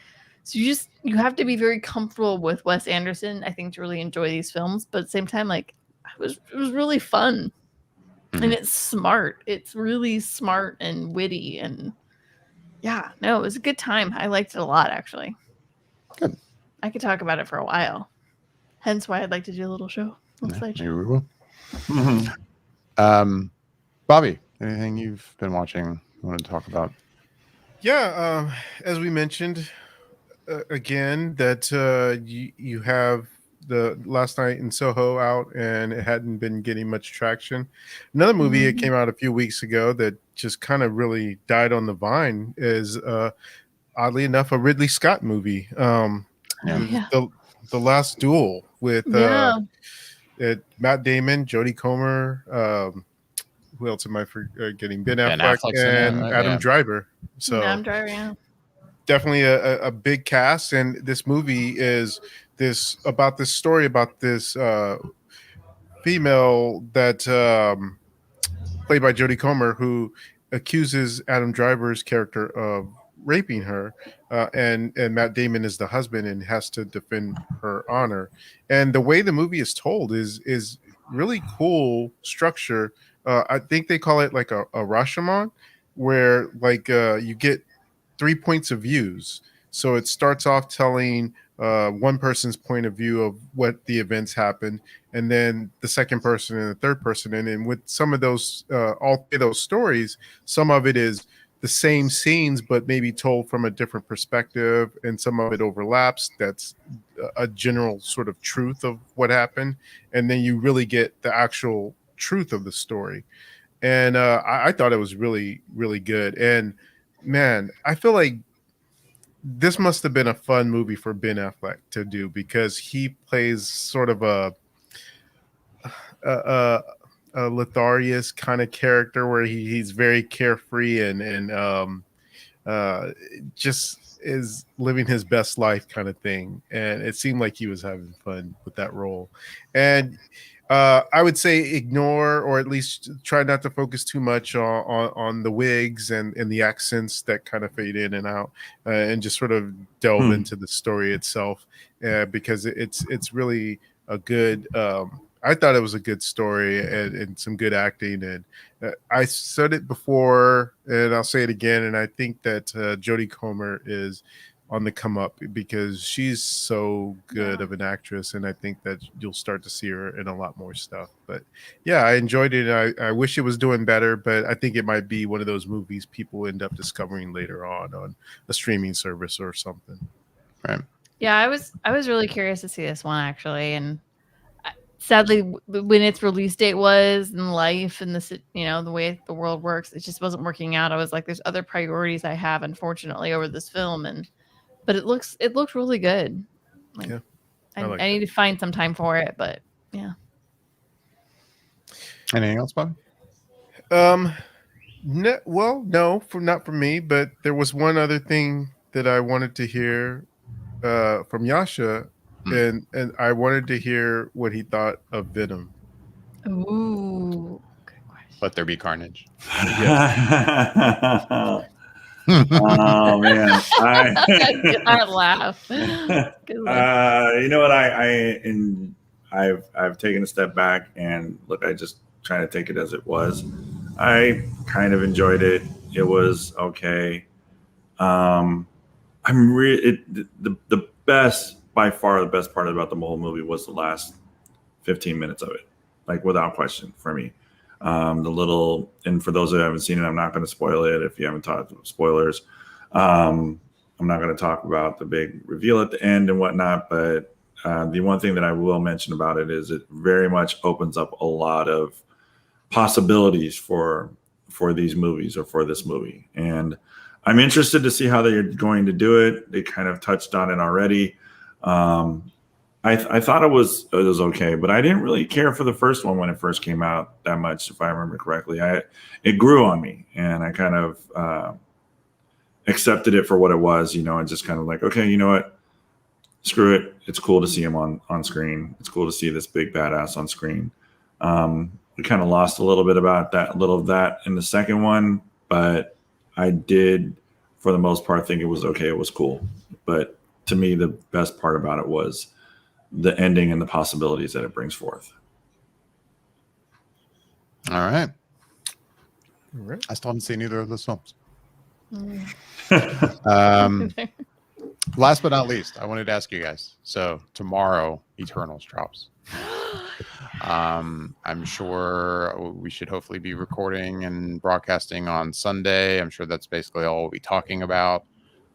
So you have to be very comfortable with Wes Anderson, I think, to really enjoy these films. But at the same time, like it was really fun. Mm-hmm. And it's smart. It's really smart and witty, and yeah, no, it was a good time. I liked it a lot, actually. Good. I could talk about it for a while. Hence why I'd like to do a little show. Maybe we will. Mm-hmm. Bobby, anything you've been watching you want to talk about? Yeah, as we mentioned, again, that you have the Last Night in Soho out, and it hadn't been getting much traction. Another movie that came out a few weeks ago that just kind of really died on the vine is, oddly enough, a Ridley Scott movie. The Last Duel with Matt Damon, Jodie Comer. Who else am I forgetting? Ben Affleck and Adam Driver. So Adam Driver, yeah. Definitely a big cast, and this movie is about this story about this female that played by Jodie Comer, who accuses Adam Driver's character of raping her, and Matt Damon is the husband and has to defend her honor. And the way the movie is told is really cool structure. I think they call it like a Rashomon, where like you get 3 points of views. So it starts off telling one person's point of view of what the events happened, and then the second person and the third person. And with some of those, all three of those stories, some of it is the same scenes, but maybe told from a different perspective, and some of it overlaps. That's a general sort of truth of what happened. And then you really get the actual truth of the story. And I thought it was really, really good. And man, I feel like this must have been a fun movie for Ben Affleck to do, because he plays sort of a Lotharius kind of character where he's very carefree and just is living his best life kind of thing. And it seemed like he was having fun with that role. And I would say ignore, or at least try not to focus too much on the wigs and the accents that kind of fade in and out, and just sort of delve into the story itself, because it's really a good. I thought it was a good story and some good acting. And I said it before, and I'll say it again. And I think that Jodie Comer is on the come up, because she's so good of an actress, and I think that you'll start to see her in a lot more stuff. But yeah, I enjoyed it. I wish it was doing better, but I think it might be one of those movies people end up discovering later on a streaming service or something. Right. Yeah, I was really curious to see this one, actually, and sadly, when its release date was in life and the the way the world works, it just wasn't working out. I was like, there's other priorities I have, unfortunately, over this film, but it looks really good. Like, yeah, I need to find some time for it, but yeah. Anything else, Bobby? No, not for me. But there was one other thing that I wanted to hear from Jascha, and I wanted to hear what he thought of Venom. Ooh, good question. Let there be carnage. Oh man, I laugh. You know what? I've taken a step back and look. I just try to take it as it was. I kind of enjoyed it. It was okay. I'm really the best, by far the best part about the whole movie was the last 15 minutes of it, like without question for me. And for those that haven't seen it, I'm not going to spoil it. If you haven't talked spoilers, I'm not going to talk about the big reveal at the end and whatnot. But the one thing that I will mention about it is it very much opens up a lot of possibilities for these movies, or for this movie. And I'm interested to see how they're going to do it. They kind of touched on it already. I thought it was okay, but I didn't really care for the first one when it first came out that much, if I remember correctly. It grew on me, and I kind of accepted it for what it was, and just kind of like, okay, you know what? Screw it. It's cool to see him on screen. It's cool to see this big badass on screen. We kind of lost a little bit about that, in the second one, but I did, for the most part, think it was okay. It was cool. But to me, the best part about it was the ending and the possibilities that it brings forth. All right. I still haven't seen either of those films. Last but not least, I wanted to ask you guys. So tomorrow, Eternals drops. I'm sure we should hopefully be recording and broadcasting on Sunday. I'm sure that's basically all we'll be talking about.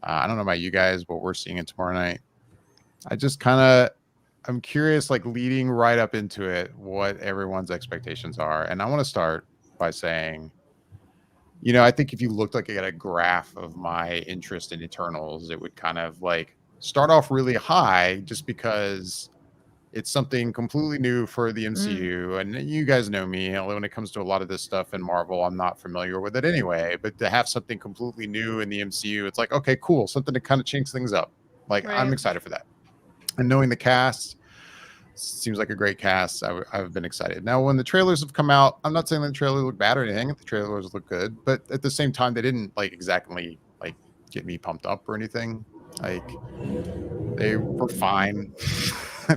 I don't know about you guys, but we're seeing it tomorrow night. I'm curious, like leading right up into it, what everyone's expectations are. And I want to start by saying, I think if you looked like at a graph of my interest in Eternals, it would kind of like start off really high just because it's something completely new for the MCU. And you guys know me, when it comes to a lot of this stuff in Marvel, I'm not familiar with it anyway. But to have something completely new in the MCU, it's like, okay, cool. Something to kind of change things up. Like, right. I'm excited for that. And knowing the cast, seems like a great cast. I've been excited. Now, when the trailers have come out, I'm not saying the trailers look bad or anything. The trailers look good. But at the same time, they didn't like exactly like get me pumped up or anything. Like, they were fine.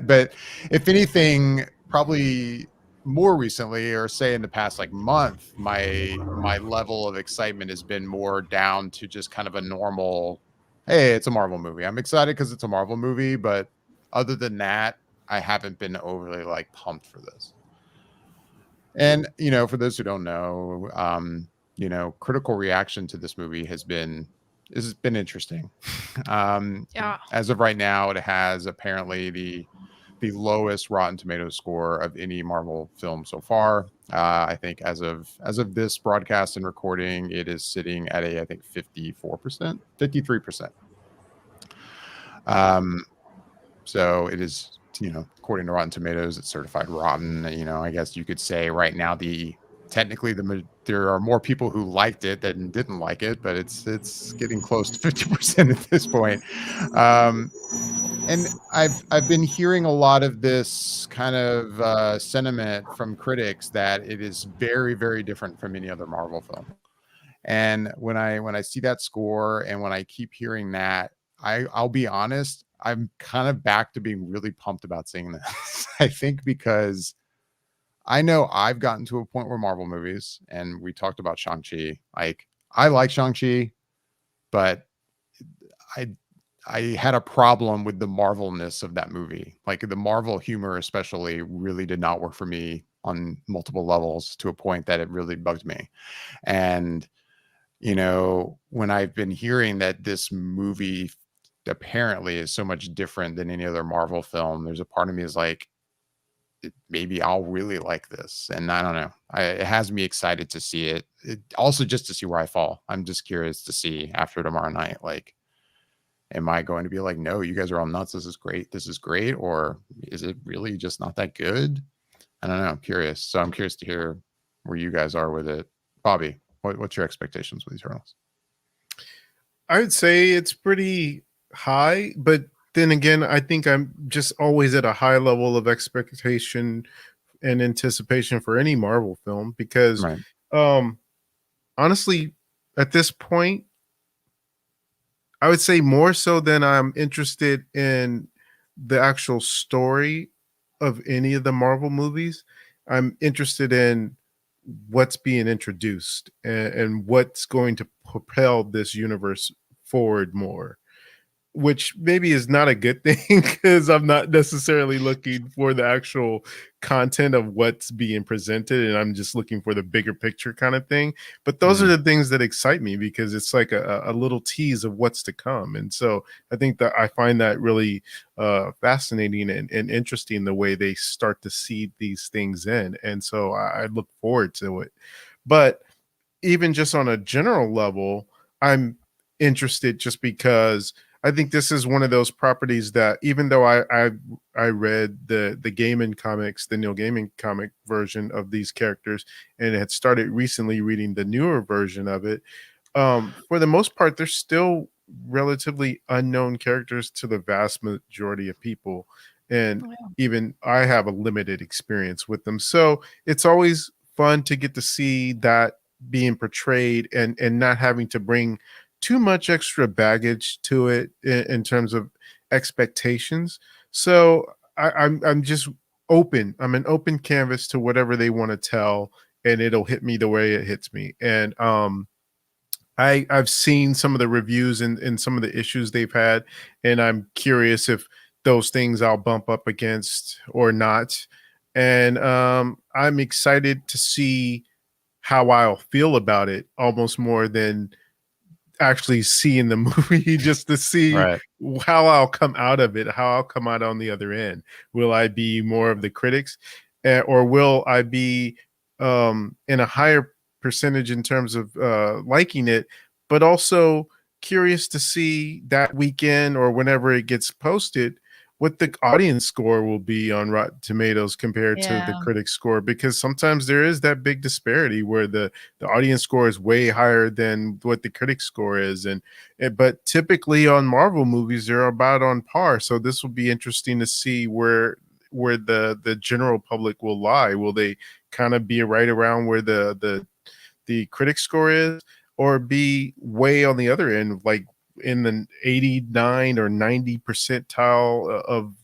But if anything, probably more recently, or say in the past like month, my level of excitement has been more down to just kind of a normal hey, it's a Marvel movie. I'm excited because it's a Marvel movie, but other than that, I haven't been overly like pumped for this. And for those who don't know, critical reaction to this movie has been interesting. Yeah. As of right now, it has apparently the lowest Rotten Tomatoes score of any Marvel film so far. I think as of this broadcast and recording, it is sitting at I think 54%, 53%. So it is, according to Rotten Tomatoes, it's certified rotten. I guess you could say right now technically there are more people who liked it than didn't like it, but it's getting close to 50% at this point. And I've been hearing a lot of this kind of sentiment from critics that it is very, very different from any other Marvel film. And when I see that score and when I keep hearing that, I'll be honest, I'm kind of back to being really pumped about seeing this. I think because I know I've gotten to a point where Marvel movies, and we talked about Shang-Chi, like I like Shang-Chi, but I had a problem with the Marvelness of that movie. Like the Marvel humor especially really did not work for me on multiple levels to a point that it really bugged me. And when I've been hearing that this movie apparently is so much different than any other Marvel film, there's a part of me is like, maybe I'll really like this. And I don't know. It has me excited to see it. Also just to see where I fall. I'm just curious to see after tomorrow night, like, am I going to be like, no, you guys are all nuts. This is great. Or is it really just not that good? I don't know. I'm curious. So I'm curious to hear where you guys are with it. Bobby, what's your expectations with Eternals? I would say it's pretty high, but then again, I think I'm just always at a high level of expectation and anticipation for any Marvel film because, right. Honestly, at this point, I would say more so than I'm interested in the actual story of any of the Marvel movies. I'm interested in what's being introduced and what's going to propel this universe forward more, which maybe is not a good thing because I'm not necessarily looking for the actual content of what's being presented, and I'm just looking for the bigger picture kind of thing. But those are the things that excite me because it's like a little tease of what's to come. And so I think that I find that really fascinating and interesting the way they start to seed these things in. And so I look forward to it. But even just on a general level, I'm interested just because I think this is one of those properties that even though I read the Gaiman comics, the Neil Gaiman comic version of these characters, and had started recently reading the newer version of it, for the most part, they're still relatively unknown characters to the vast majority of people. And even I have a limited experience with them. So it's always fun to get to see that being portrayed and not having to bring too much extra baggage to it in terms of expectations. So I'm just open. I'm an open canvas to whatever they want to tell, and it'll hit me the way it hits me. And I've seen some of the reviews and some of the issues they've had, and I'm curious if those things I'll bump up against or not. And I'm excited to see how I'll feel about it, almost more than actually seeing the movie, just to see how I'll come out of it, how I'll come out on the other end. Will I be more of the critics, or will I be in a higher percentage in terms of liking it, but also curious to see that weekend or whenever it gets posted what the audience score will be on Rotten Tomatoes compared to the critic score, because sometimes there is that big disparity where the audience score is way higher than what the critic score is. But typically on Marvel movies, they're about on par. So this will be interesting to see where the general public will lie. Will they kind of be right around where the critic score is, or be way on the other end, like in the 89 or 90 percentile of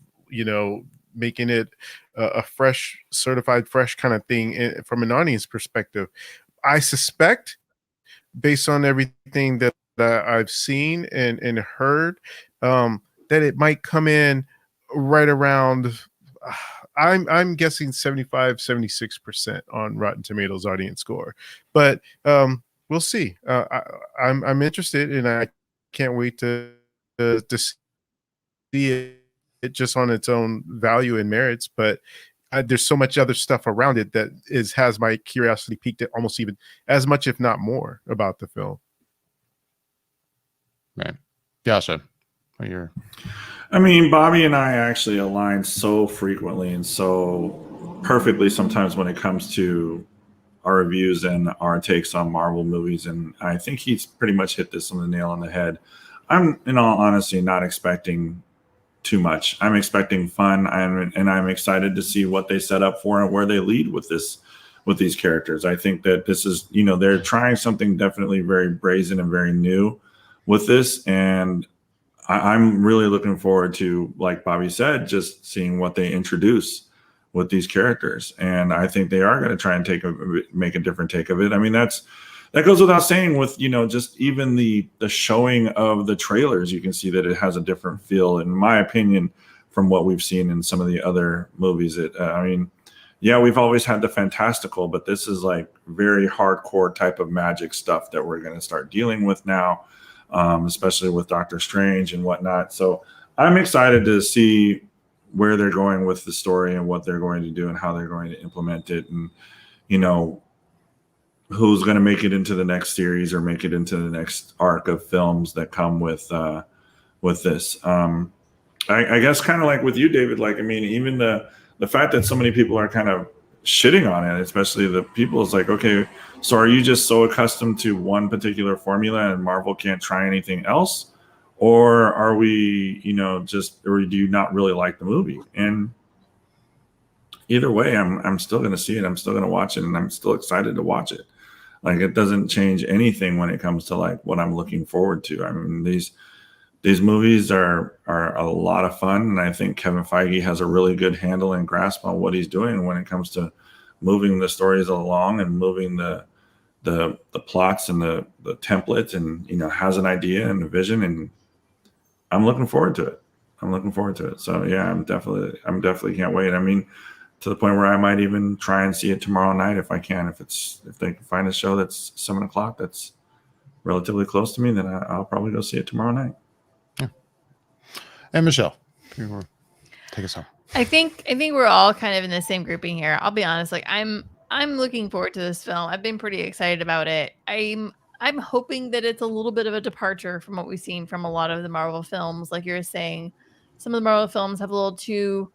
making it a fresh, certified fresh kind of thing from an audience perspective? I suspect, based on everything that that I've seen and heard, that it might come in right around, I'm guessing 75-76% on Rotten Tomatoes audience score, but we'll see. I'm interested, and I can't wait to see it just on its own value and merits. But there's so much other stuff around it that has my curiosity piqued it almost even as much, if not more, about the film. Right, Jascha, what are your... I mean, Bobby and I actually align so frequently and so perfectly sometimes when it comes to our reviews and our takes on Marvel movies. And I think he's pretty much hit this on the nail on the head. I'm, in all honesty, not expecting too much. I'm expecting fun, and I'm excited to see what they set up for and where they lead with these characters. I think that this is, they're trying something definitely very brazen and very new with this. And I'm really looking forward to, like Bobby said, just seeing what they introduce with these characters. And I think they are going to try and make a different take of it. I mean, that goes without saying with, just even the showing of the trailers, you can see that it has a different feel, in my opinion, from what we've seen in some of the other movies. We've always had the fantastical, but this is like very hardcore type of magic stuff that we're going to start dealing with now. Especially with Doctor Strange and whatnot. So I'm excited to see where they're going with the story and what they're going to do and how they're going to implement it, and who's going to make it into the next series or make it into the next arc of films that come with this. I guess kind of like with you, David, even the fact that so many people are kind of shitting on it, especially the people, is like, okay, so are you just so accustomed to one particular formula and Marvel can't try anything else? Or are we, or do you not really like the movie? And either way, I'm still going to see it. I'm still going to watch it, and I'm still excited to watch it. Like, it doesn't change anything when it comes to like what I'm looking forward to. I mean, these movies are a lot of fun, and I think Kevin Feige has a really good handle and grasp on what he's doing when it comes to moving the stories along and moving the plots and the templates, and has an idea and a vision, and I'm looking forward to it. So yeah, I'm definitely can't wait. I mean, to the point where I might even try and see it tomorrow night if I can. If they can find a show that's 7:00 that's relatively close to me, then I'll probably go see it tomorrow night. Yeah. And Michelle, take us home. I think we're all kind of in the same grouping here. I'll be honest, like I'm looking forward to this film. I've been pretty excited about it. I'm hoping that it's a little bit of a departure from what we've seen from a lot of the Marvel films. Like you're saying, some of the Marvel films have a little too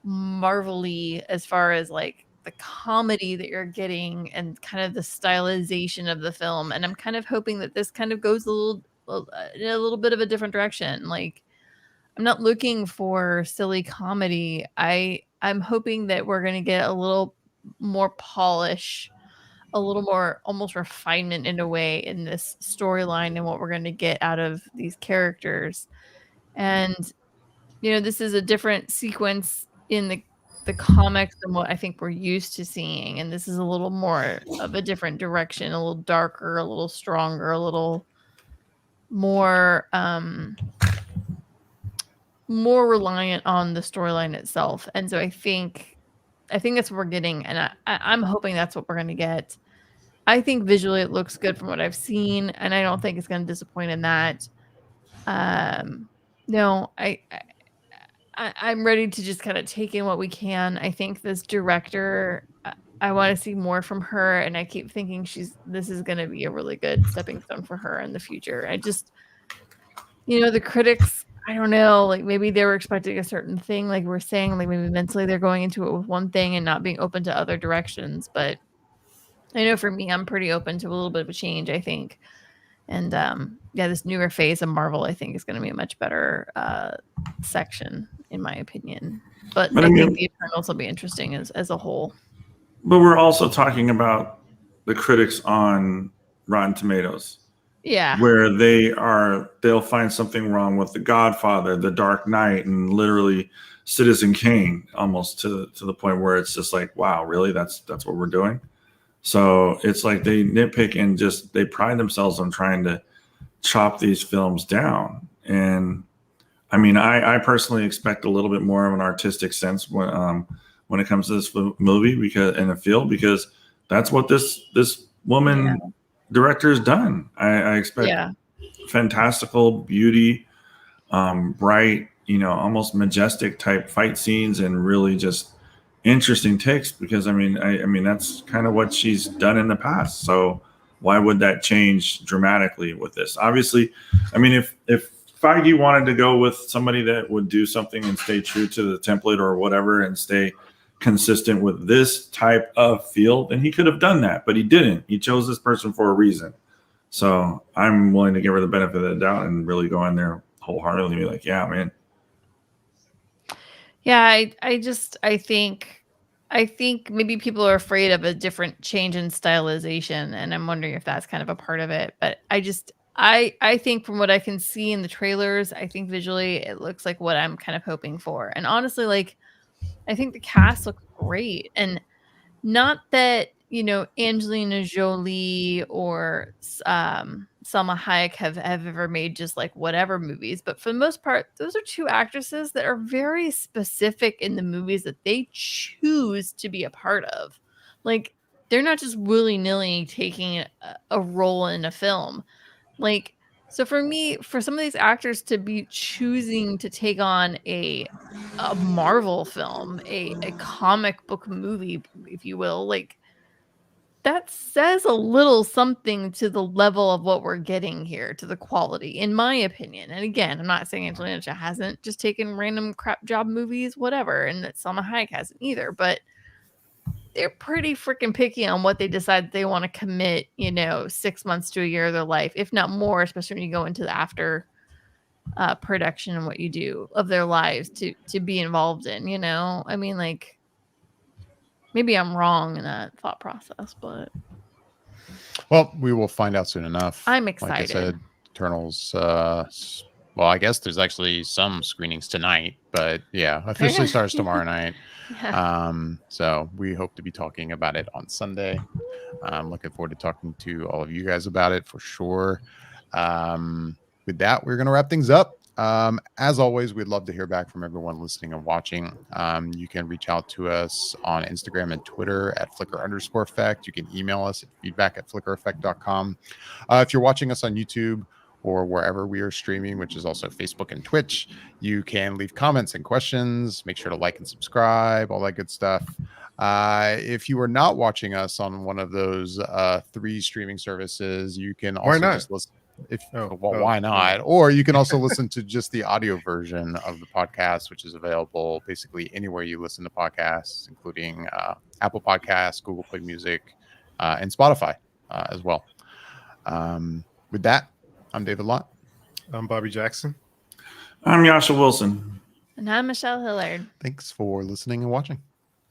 Marvel-y as far as like the comedy that you're getting and kind of the stylization of the film. And I'm kind of hoping that this kind of goes in a little bit of a different direction. Like, I'm not looking for silly comedy. I'm hoping that we're going to get a little more polish, a little more almost refinement in a way in this storyline and what we're going to get out of these characters. And, this is a different sequence in the comics than what I think we're used to seeing. And this is a little more of a different direction, a little darker, a little stronger, a little more reliant on the storyline itself. And so I think that's what we're getting, and I'm hoping that's what we're going to get. I think visually it looks good from what I've seen, and I don't think it's going to disappoint in that. No, I'm ready to just kind of take in what we can. I think this director, I want to see more from her, and I keep thinking this is going to be a really good stepping stone for her in the future. I just, the critics, I don't know, like maybe they were expecting a certain thing, like we're saying, like maybe mentally they're going into it with one thing and not being open to other directions. But I know for me, I'm pretty open to a little bit of a change, I think. And this newer phase of Marvel, I think, is going to be a much better section, in my opinion. But I think the Eternals will be interesting as a whole. But we're also talking about the critics on Rotten Tomatoes. Yeah. Where they'll find something wrong with The Godfather, The Dark Knight, and literally Citizen Kane, almost to the point where it's just like, wow, really? That's what we're doing? So it's like they nitpick and they pride themselves on trying to chop these films down. And I mean, I personally expect a little bit more of an artistic sense when it comes to this movie, because in the field, because that's what this woman director has done. I expect fantastical beauty, bright, almost majestic type fight scenes, and really just interesting takes, because I mean that's kind of what she's done in the past. So why would that change dramatically with this? Obviously, I mean, if Feige wanted to go with somebody that would do something and stay true to the template or whatever and stay consistent with this type of field, then he could have done that, but he didn't. He chose this person for a reason. So I'm willing to give her the benefit of the doubt and really go in there wholeheartedly and be like, yeah, man. Yeah, I think maybe people are afraid of a different change in stylization, and I'm wondering if that's kind of a part of it. But I think from what I can see in the trailers, I think visually it looks like what I'm kind of hoping for. And honestly, like, I think the cast looks great. And not that, Angelina Jolie or Salma Hayek have ever made just like whatever movies, but for the most part, those are two actresses that are very specific in the movies that they choose to be a part of. Like, they're not just willy-nilly taking a role in a film. Like, so for me, for some of these actors to be choosing to take on a Marvel film, a comic book movie, if you will, like, that says a little something to the level of what we're getting here, to the quality, in my opinion. And again, I'm not saying Angelina Jolie hasn't just taken random crap job movies, whatever, and that Salma Hayek hasn't either, but they're pretty freaking picky on what they decide they want to commit, 6 months to a year of their life, if not more, especially when you go into the after production and what you do of their lives to be involved in, I mean, like, maybe I'm wrong in that thought process, but well, we will find out soon enough. I'm excited. Like I said, Eternals. Well, I guess there's actually some screenings tonight, but yeah, officially starts tomorrow night. Yeah. So we hope to be talking about it on Sunday. I'm looking forward to talking to all of you guys about it for sure. With that, we're going to wrap things up. As always, we'd love to hear back from everyone listening and watching. You can reach out to us on Instagram and Twitter at @flicker_effect. You can email us at feedback@flickereffect.com. If you're watching us on YouTube or wherever we are streaming, which is also Facebook and Twitch, you can leave comments and questions. Make sure to like and subscribe, all that good stuff. If you are not watching us on one of those 3 streaming services, you can also just listen. Why not? Or you can also listen to just the audio version of the podcast, which is available basically anywhere you listen to podcasts, including Apple Podcasts, Google Play Music, and Spotify as well. With that, I'm David Lott. I'm Bobby Jackson. I'm Jascha Wilson. And I'm Michelle Hillard. Thanks for listening and watching.